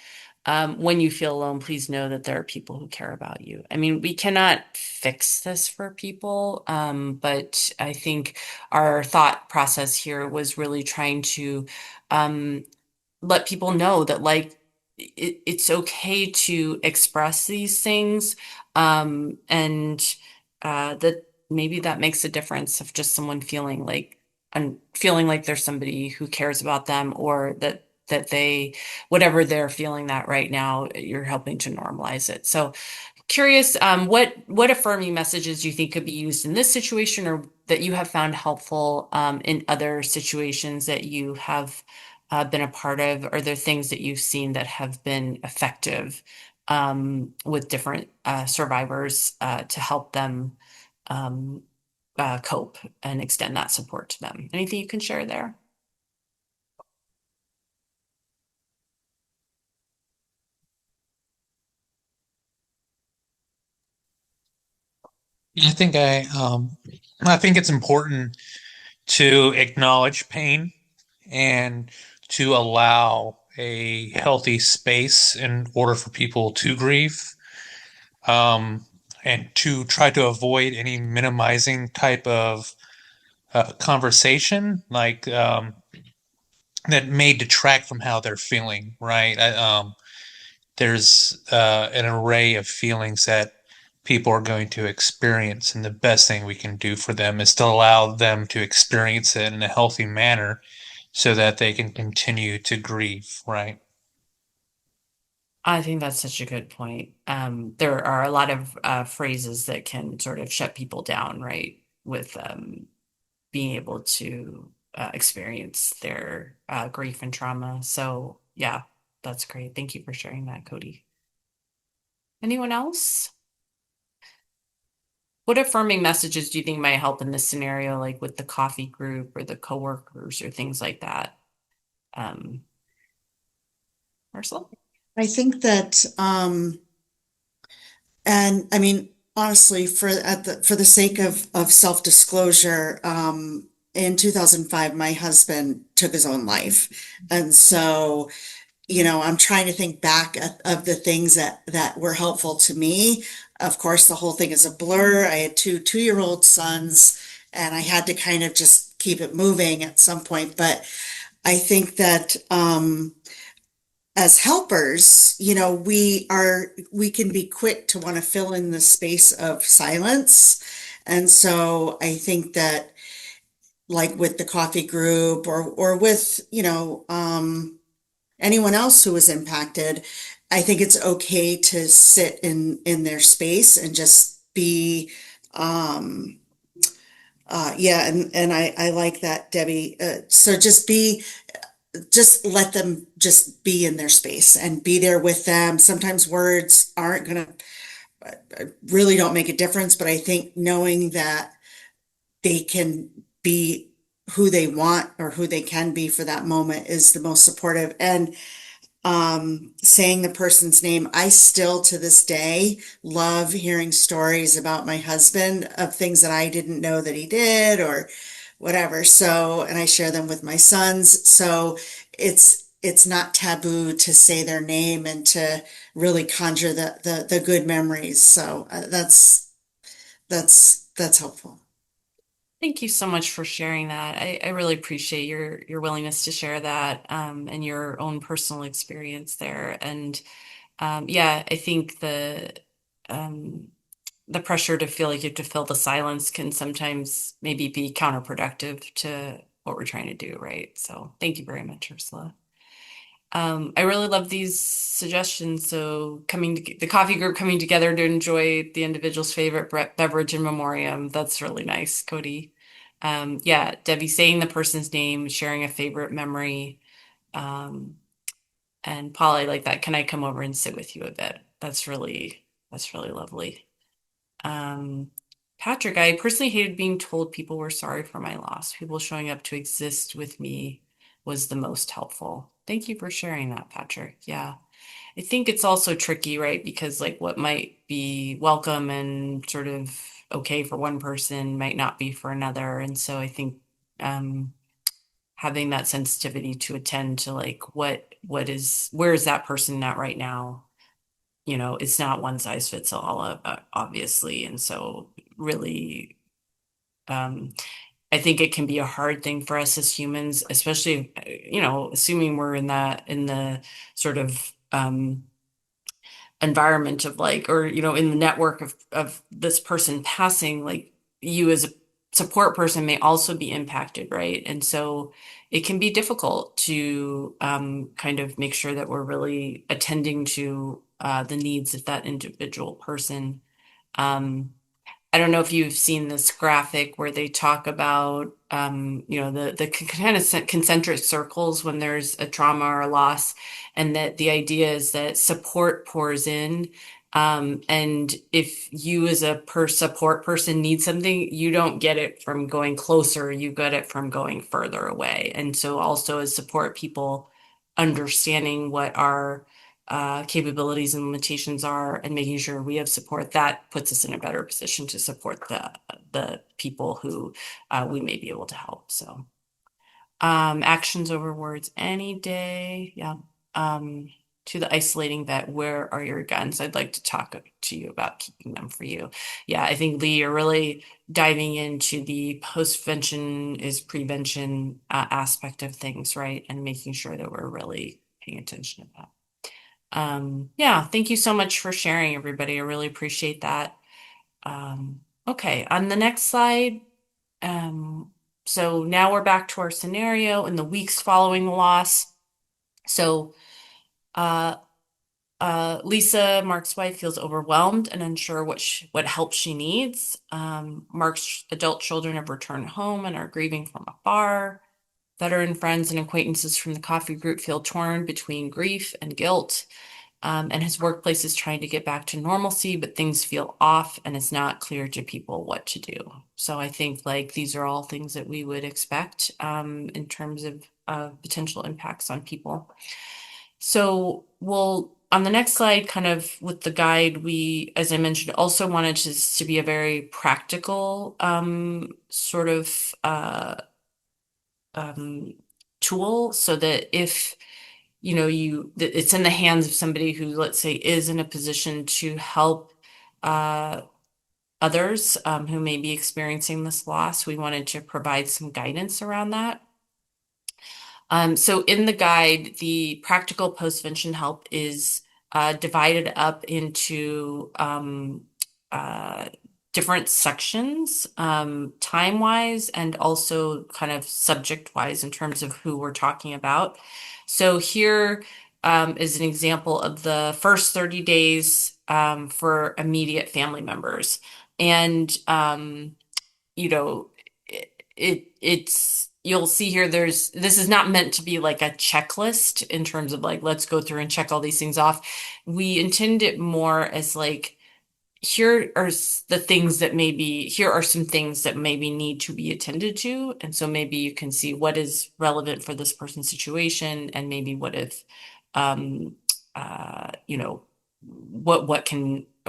When you feel alone, please know that there are people who care about you. I mean, we cannot fix this for people, but I think our thought process here was really trying to let people know that like it's okay to express these things, and that maybe that makes a difference of just someone feeling like and feeling like there's somebody who cares about them, or that they, whatever they're feeling that right now, you're helping to normalize it. So curious, what affirming messages do you think could be used in this situation, or that you have found helpful in other situations that you have been a part of? Are there things that you've seen that have been effective with different survivors to help them um, cope and extend that support to them? Anything you can share there? I think I think it's important to acknowledge pain and to allow a healthy space in order for people to grieve, um, and to try to avoid any minimizing type of conversation, like that may detract from how they're feeling, right? There's an array of feelings that people are going to experience, and the best thing we can do for them is to allow them to experience it in a healthy manner so that they can continue to grieve, right? I think that's such a good point. There are a lot of phrases that can sort of shut people down, right? With being able to experience their grief and trauma. So, yeah, that's great. Thank you for sharing that, Cody. Anyone else? What affirming messages do you think might help in this scenario, like with the coffee group or the coworkers or things like that? Ursula? I think that, and I mean, honestly, for the sake of self-disclosure, in 2005, my husband took his own life. And so, I'm trying to think back of the things that were helpful to me. Of course, the whole thing is a blur. I had two-year-old sons, and I had to kind of just keep it moving at some point. But I think that, as helpers, we can be quick to want to fill in the space of silence. And so I think that, like with the coffee group, or with, anyone else who was impacted, I think it's okay to sit in their space and just be, yeah, and I like that, Debbie. So just let them just be in their space and be there with them. Sometimes words aren't gonna really don't make a difference, but I think knowing that they can be who they want or who they can be for that moment is the most supportive. And saying the person's name, I still to this day love hearing stories about my husband of things that I didn't know that he did or whatever. So, and I share them with my sons. So it's not taboo to say their name and to really conjure the good memories. So that's helpful. Thank you so much for sharing that. I really appreciate your willingness to share that and your own personal experience there. And yeah, I think um, the pressure to feel like you have to fill the silence can sometimes maybe be counterproductive to what we're trying to do, right? So thank you very much, Ursula. I really love these suggestions. So the coffee group coming together to enjoy the individual's favorite beverage in memoriam. That's really nice, Cody. Yeah, Debbie saying the person's name, sharing a favorite memory. Um, and Paul, I like that. Can I come over and sit with you a bit? That's really lovely. Um, Patrick, I personally hated being told people were sorry for my loss. People showing up to exist with me was the most helpful. Thank you for sharing that, Patrick. Yeah. I think it's also tricky, right? Because like what might be welcome and sort of okay for one person might not be for another. And so I think um having that sensitivity to attend to like where is that person at right now? It's not one size fits all, obviously. And so really, um, I think it can be a hard thing for us as humans, especially, assuming we're in the sort of environment of like, or, in the network of this person passing, like you as a support person may also be impacted, right? And so it can be difficult to kind of make sure that we're really attending to the needs of that individual person. I don't know if you've seen this graphic where they talk about, the kind of concentric circles when there's a trauma or a loss, and that the idea is that support pours in. And if you as a support person need something, you don't get it from going closer, you get it from going further away. And so also as support people, understanding what our capabilities and limitations are and making sure we have support, that puts us in a better position to support the people who we may be able to help. So actions over words any day. Yeah. To the isolating vet, where are your guns? I'd like to talk to you about keeping them for you. Yeah, I think Lee, you're really diving into the postvention is prevention aspect of things, right? And making sure that we're really paying attention to that. Yeah, thank you so much for sharing, everybody. I really appreciate that. Okay, on the next slide. So now we're back to our scenario in the weeks following the loss. So Lisa, Mark's wife, feels overwhelmed and unsure what help she needs. Mark's adult children have returned home and are grieving from afar. Veteran friends and acquaintances from the coffee group feel torn between grief and guilt. And his workplace is trying to get back to normalcy, but things feel off and it's not clear to people what to do. So I think like these are all things that we would expect in terms of potential impacts on people. So we'll, on the next slide, kind of with the guide, we, as I mentioned, also wanted to be a very practical sort of tool, so that if it's in the hands of somebody who, let's say, is in a position to help others who may be experiencing this loss, we wanted to provide some guidance around that. So in the guide, the practical postvention help is divided up into different sections, time-wise and also kind of subject-wise in terms of who we're talking about. So here is an example of the first 30 days for immediate family members. And, you'll see here, this is not meant to be like a checklist in terms of like, let's go through and check all these things off. We intend it more as like, here are some things that maybe need to be attended to. And so maybe you can see what is relevant for this person's situation, and maybe what if,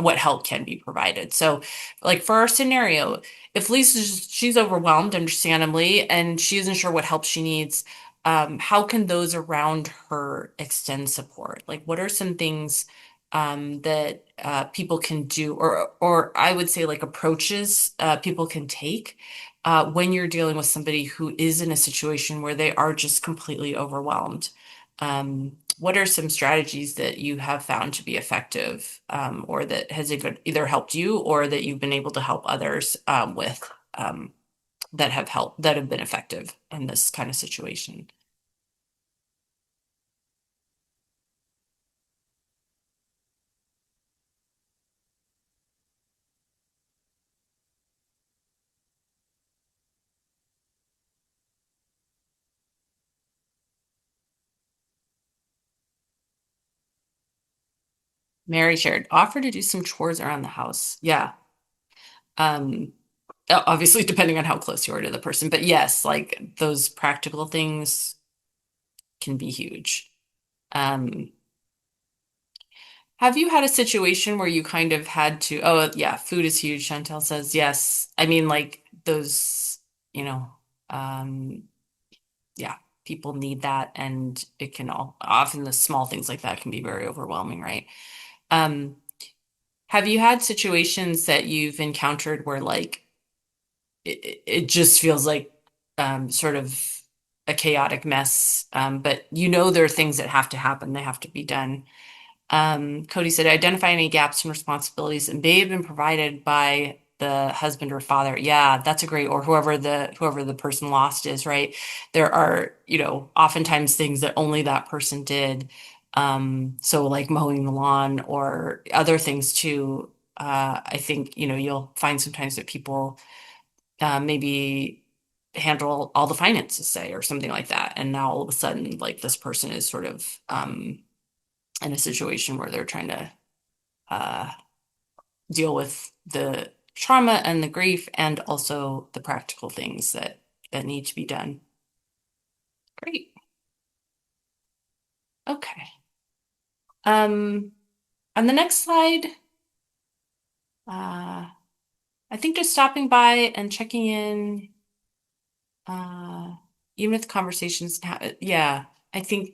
what help can be provided. So like for our scenario, if she's overwhelmed, understandably, and she isn't sure what help she needs, how can those around her extend support? Like what are some things that people can do, or I would say like approaches people can take when you're dealing with somebody who is in a situation where they are just completely overwhelmed? What are some strategies that you have found to be effective, or that has either helped you or that you've been able to help others with, that have been effective in this kind of situation? Mary shared, offer to do some chores around the house. Yeah. Obviously, depending on how close you are to the person, but yes, like those practical things can be huge. Have you had a situation where you kind of had to, oh yeah, food is huge, Chantel says, yes. I mean, like those, yeah, people need that, and it can often the small things like that can be very overwhelming, right? Have you had situations that you've encountered where like it just feels like sort of a chaotic mess, but there are things that have to happen, they have to be done? Cody said, identify any gaps and responsibilities that may have been provided by the husband or father. Yeah, that's a great, or whoever the person lost is, right? There are, oftentimes things that only that person did. So like mowing the lawn or other things too. I think, you'll find sometimes that people maybe handle all the finances, say, or something like that. And now all of a sudden, like this person is sort of in a situation where they're trying to uh, deal with the trauma and the grief and also the practical things that need to be done. Great. Okay. On the next slide, I think just stopping by and checking in, even if the conversations, yeah, I think,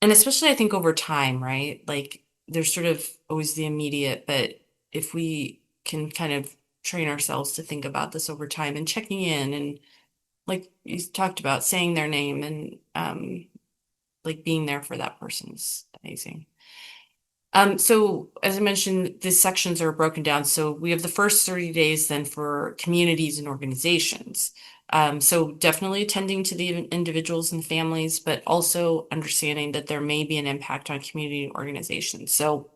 and especially I think over time, right? Like there's sort of always the immediate, but if we can kind of train ourselves to think about this over time and checking in and like you talked about saying their name and like being there for that person is amazing. So as I mentioned, these sections are broken down. So we have the first 30 days then for communities and organizations. So definitely attending to the individuals and families, but also understanding that there may be an impact on community and organizations. So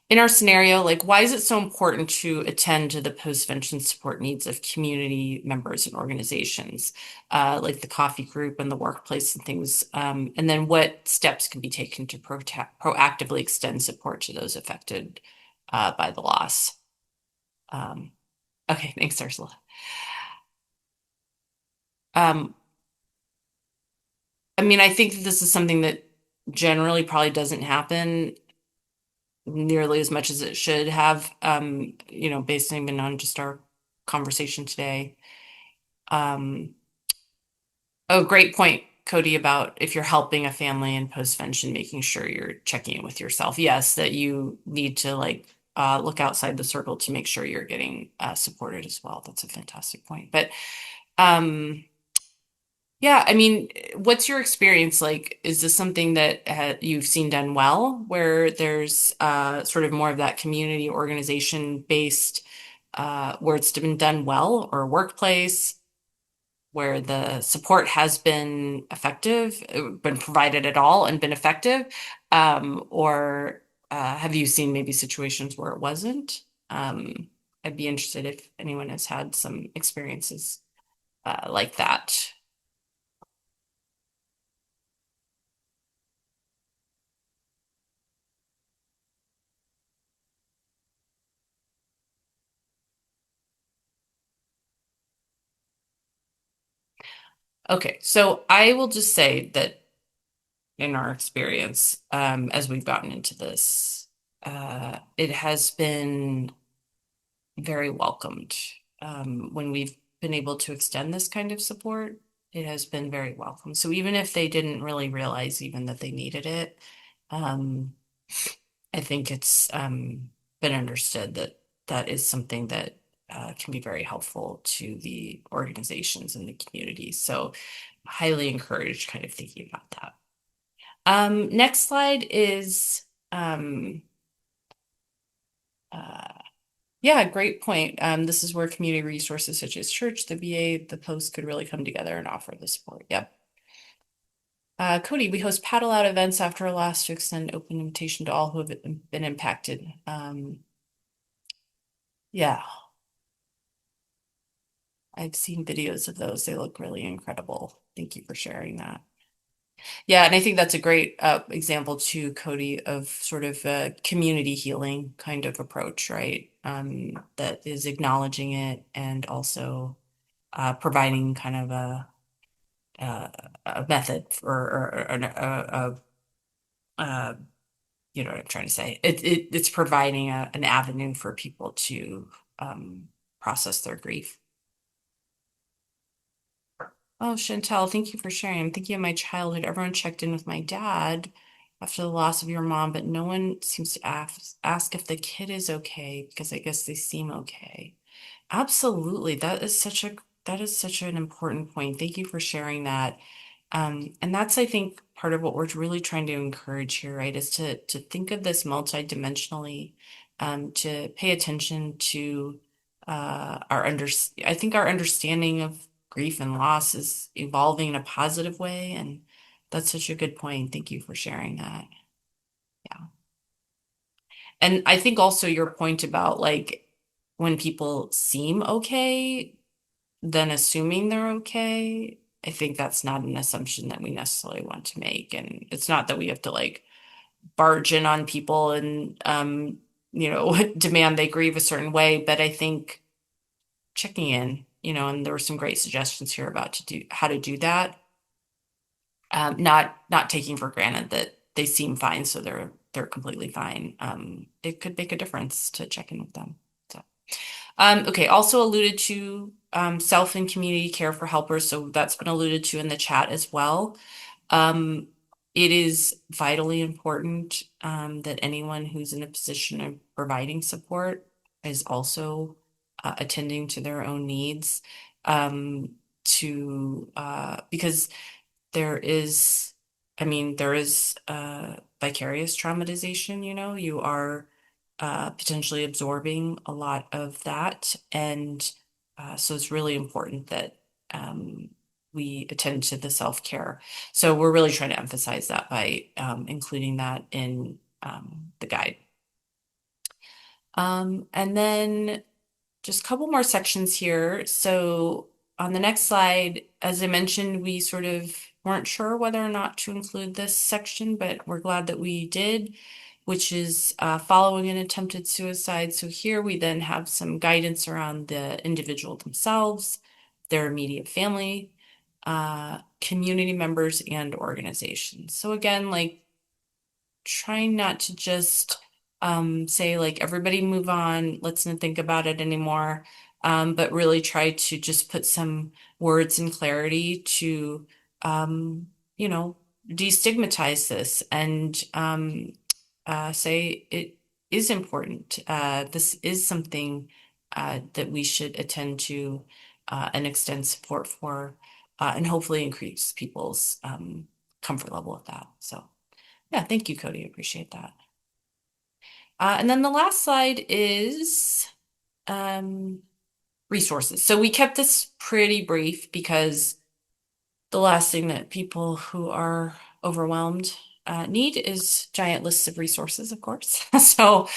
in our scenario, like why is it so important to attend to the postvention support needs of community members and organizations, like the coffee group and the workplace and things? And then what steps can be taken to proactively extend support to those affected by the loss? Okay, thanks, Ursula. I mean, I think that this is something that generally probably doesn't happen nearly as much as it should have, based even on just our conversation today. Oh, great point, Cody, about if you're helping a family in postvention, making sure you're checking in with yourself. Yes, that you need to look outside the circle to make sure you're getting supported as well. That's a fantastic point. But yeah, I mean, what's your experience like? Is this something that you've seen done well, where there's sort of more of that community organization based, where it's been done well, or workplace, where the support has been effective, been provided at all and been effective? Or have you seen maybe situations where it wasn't? I'd be interested if anyone has had some experiences like that. Okay, so I will just say that in our experience, as we've gotten into this, it has been very welcomed. When we've been able to extend this kind of support, it has been very welcome. So even if they didn't really realize even that they needed it, um, I think it's been understood that that is something that can be very helpful to the organizations and the communities. So highly encouraged kind of thinking about that. Next slide is, yeah, great point. This is where community resources such as church, the VA, the post could really come together and offer the support. Yep. Cody, we host paddle out events after a loss to extend open invitation to all who have been impacted. Yeah. I've seen videos of those. They look really incredible. Thank you for sharing that. Yeah, and I think that's a great example too, Cody, of sort of a community healing kind of approach, right? That is acknowledging it and also providing kind of a method for or you know what I'm trying to say. It's providing an avenue for people to process their grief. Oh, Chantel, thank you for sharing. I'm thinking of my childhood. Everyone checked in with my dad after the loss of your mom, but no one seems to ask if the kid is okay because I guess they seem okay. Absolutely. That is such an important point. Thank you for sharing that. And that's, I think, part of what we're really trying to encourage here, right, is to think of this multidimensionally, to pay attention to I think our understanding of grief and loss is evolving in a positive way, and that's such a good point. Thank you for sharing that. Yeah. And I think also your point about like when people seem okay, then assuming they're okay, I think that's not an assumption that we necessarily want to make. And it's not that we have to like barge in on people and demand they grieve a certain way, but I think checking in, and there were some great suggestions here about how to do that. Not taking for granted that they seem fine, so they're completely fine. It could make a difference to check in with them. So, okay. Also alluded to self and community care for helpers, so that's been alluded to in the chat as well. It is vitally important that anyone who's in a position of providing support is also attending to their own needs, because there is vicarious traumatization, you are potentially absorbing a lot of that. And so it's really important that we attend to the self-care. So we're really trying to emphasize that by including that in the guide. And then just a couple more sections here. So on the next slide, as I mentioned, we sort of weren't sure whether or not to include this section, but we're glad that we did, which is following an attempted suicide. So here we then have some guidance around the individual themselves, their immediate family, community members, and organizations. So again, like trying not to just say like everybody move on, let's not think about it anymore, but really try to just put some words and clarity to destigmatize this and say it is important. This is something that we should attend to and extend support for, and hopefully increase people's comfort level with that. So yeah, thank you, Cody. I appreciate that. And then the last slide is resources. So we kept this pretty brief because the last thing that people who are overwhelmed need is giant lists of resources, of course. So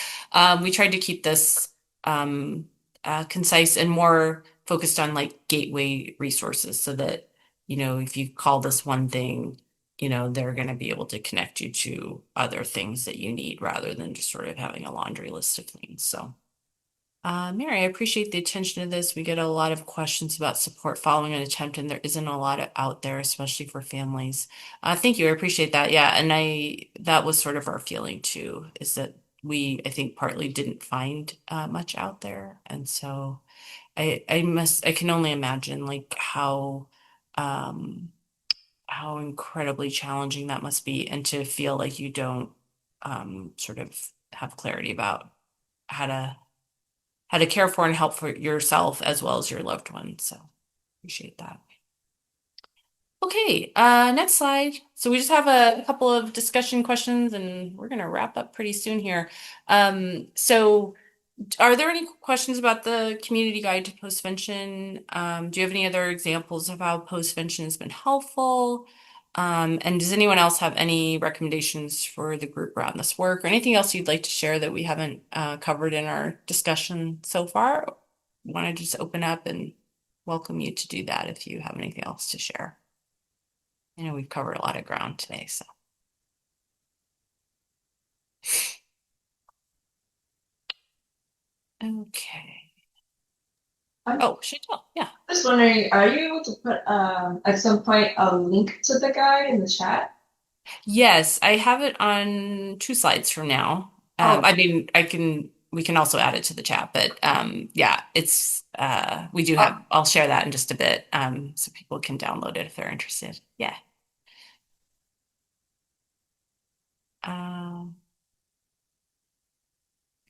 we tried to keep this concise and more focused on like gateway resources so that, if you call this one thing, they're going to be able to connect you to other things that you need rather than just sort of having a laundry list of things. So Mary, I appreciate the attention to this. We get a lot of questions about support following an attempt, and there isn't a lot out there, especially for families. Thank you. I appreciate that. Yeah, and that was sort of our feeling too, is that I think, partly didn't find much out there. And so I can only imagine like how incredibly challenging that must be, and to feel like you don't sort of have clarity about how to care for and help for yourself as well as your loved ones. So appreciate that. Okay, next slide. So we just have a couple of discussion questions and we're gonna wrap up pretty soon here. So are there any questions about the community guide to postvention? Do you have any other examples of how postvention has been helpful? And does anyone else have any recommendations for the group around this work or anything else you'd like to share that we haven't covered in our discussion so far? Want to just open up and welcome you to do that if you have anything else to share. We've covered a lot of ground today, so. Okay. Oh, Chantel, yeah. Just wondering, are you able to put at some point a link to the guide in the chat? Yes, I have it on 2 slides from now. I mean, we can also add it to the chat, but yeah, it's I'll share that in just a bit so people can download it if they're interested. Yeah.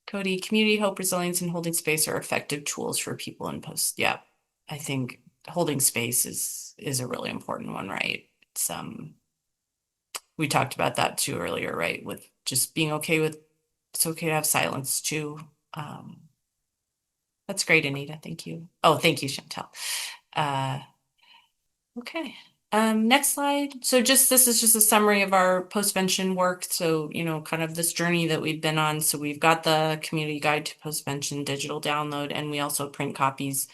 Cody, community hope, resilience, and holding space are effective tools for people in post. Yeah, I think holding space is a really important one, right? It's we talked about that too earlier, right? With just being okay with it's okay to have silence too. That's great, Anita. Thank you. Oh, thank you, Chantel. Okay. Next slide. So this is just a summary of our postvention work. So, kind of this journey that we've been on. So we've got the Community Guide to Postvention digital download, and we also print copies.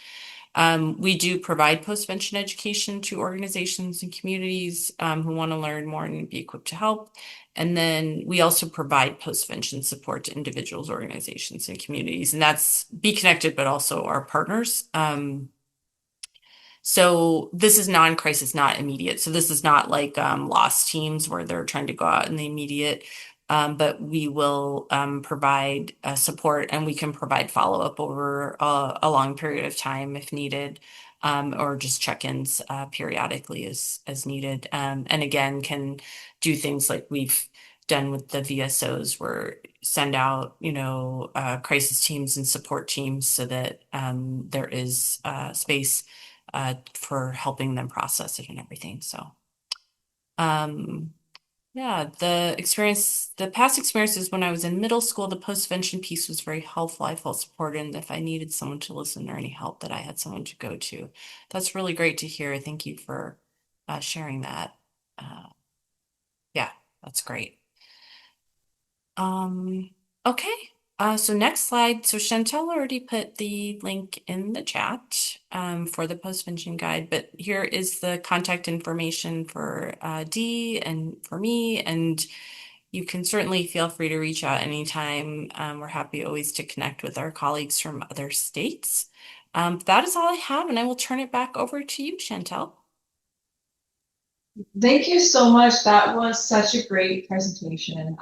We do provide postvention education to organizations and communities who want to learn more and be equipped to help. And then we also provide postvention support to individuals, organizations, and communities. And that's Be Connected, but also our partners. So this is non-crisis, not immediate. So this is not like lost teams where they're trying to go out in the immediate, but we will provide support, and we can provide follow-up over a long period of time if needed, or just check-ins periodically as needed. And again, can do things like we've done with the VSOs, where send out, crisis teams and support teams so that there is space for helping them process it and everything. So, yeah, the past experiences when I was in middle school, the postvention piece was very helpful. I felt supported, and if I needed someone to listen or any help, that I had someone to go to. That's really great to hear. Thank you for sharing that. Yeah, that's great. Okay. So next slide. So Chantel already put the link in the chat for the postvention guide, but here is the contact information for Dee and for me, and you can certainly feel free to reach out anytime. We're happy always to connect with our colleagues from other states. That is all I have, and I will turn it back over to you, Chantel. Thank you so much. That was such a great presentation.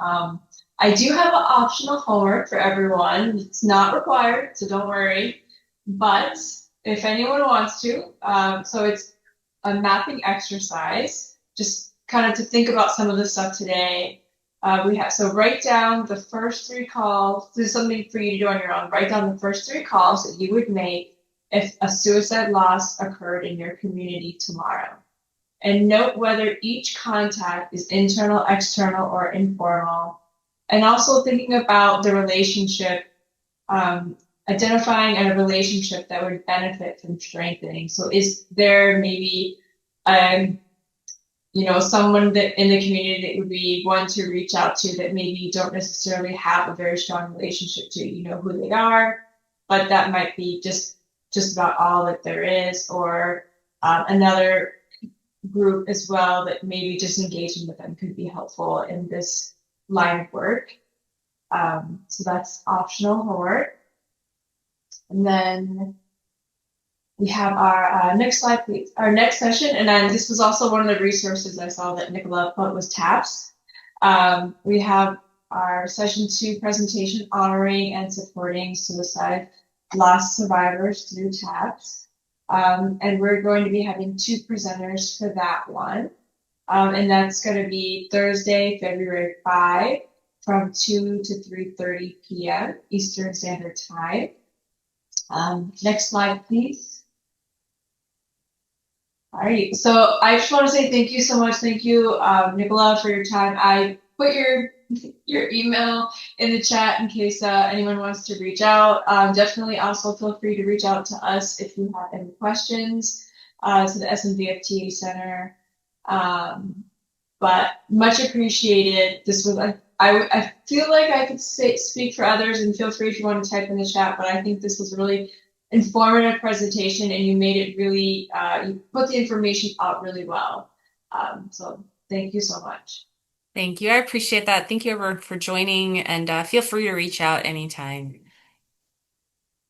I do have an optional homework for everyone. It's not required, so don't worry. But if anyone wants to, so it's a mapping exercise, just kind of to think about some of the stuff today. So write down the first 3 calls. This is something for you to do on your own. Write down the first 3 calls that you would make if a suicide loss occurred in your community tomorrow. And note whether each contact is internal, external, or informal. And also thinking about the relationship, identifying a relationship that would benefit from strengthening. So is there maybe, someone that in the community that would be one to reach out to that maybe you don't necessarily have a very strong relationship to, you know who they are, but that might be just about all that there is, or another group as well that maybe just engaging with them could be helpful in this line of work. So that's optional homework. And then we have our next slide, please. Our next session, and then this was also one of the resources I saw that Nicola put was TAPS. We have our session 2 presentation, honoring and supporting suicide loss survivors through TAPS. And we're going to be having 2 presenters for that one. And that's going to be Thursday, February 5 from 2 to 3:30 p.m. Eastern Standard Time. Next slide, please. All right, so I just want to say thank you so much. Thank you, Nicola, for your time. I put your email in the chat in case anyone wants to reach out. Definitely also feel free to reach out to us if you have any questions to the SMVF TA Center. But much appreciated. This was I feel like I could speak for others, and feel free if you want to type in the chat, but I think this was a really informative presentation, and you made it really, you put the information out really well. So thank you so much. Thank you. I appreciate that. Thank you, everyone, for joining, and feel free to reach out anytime.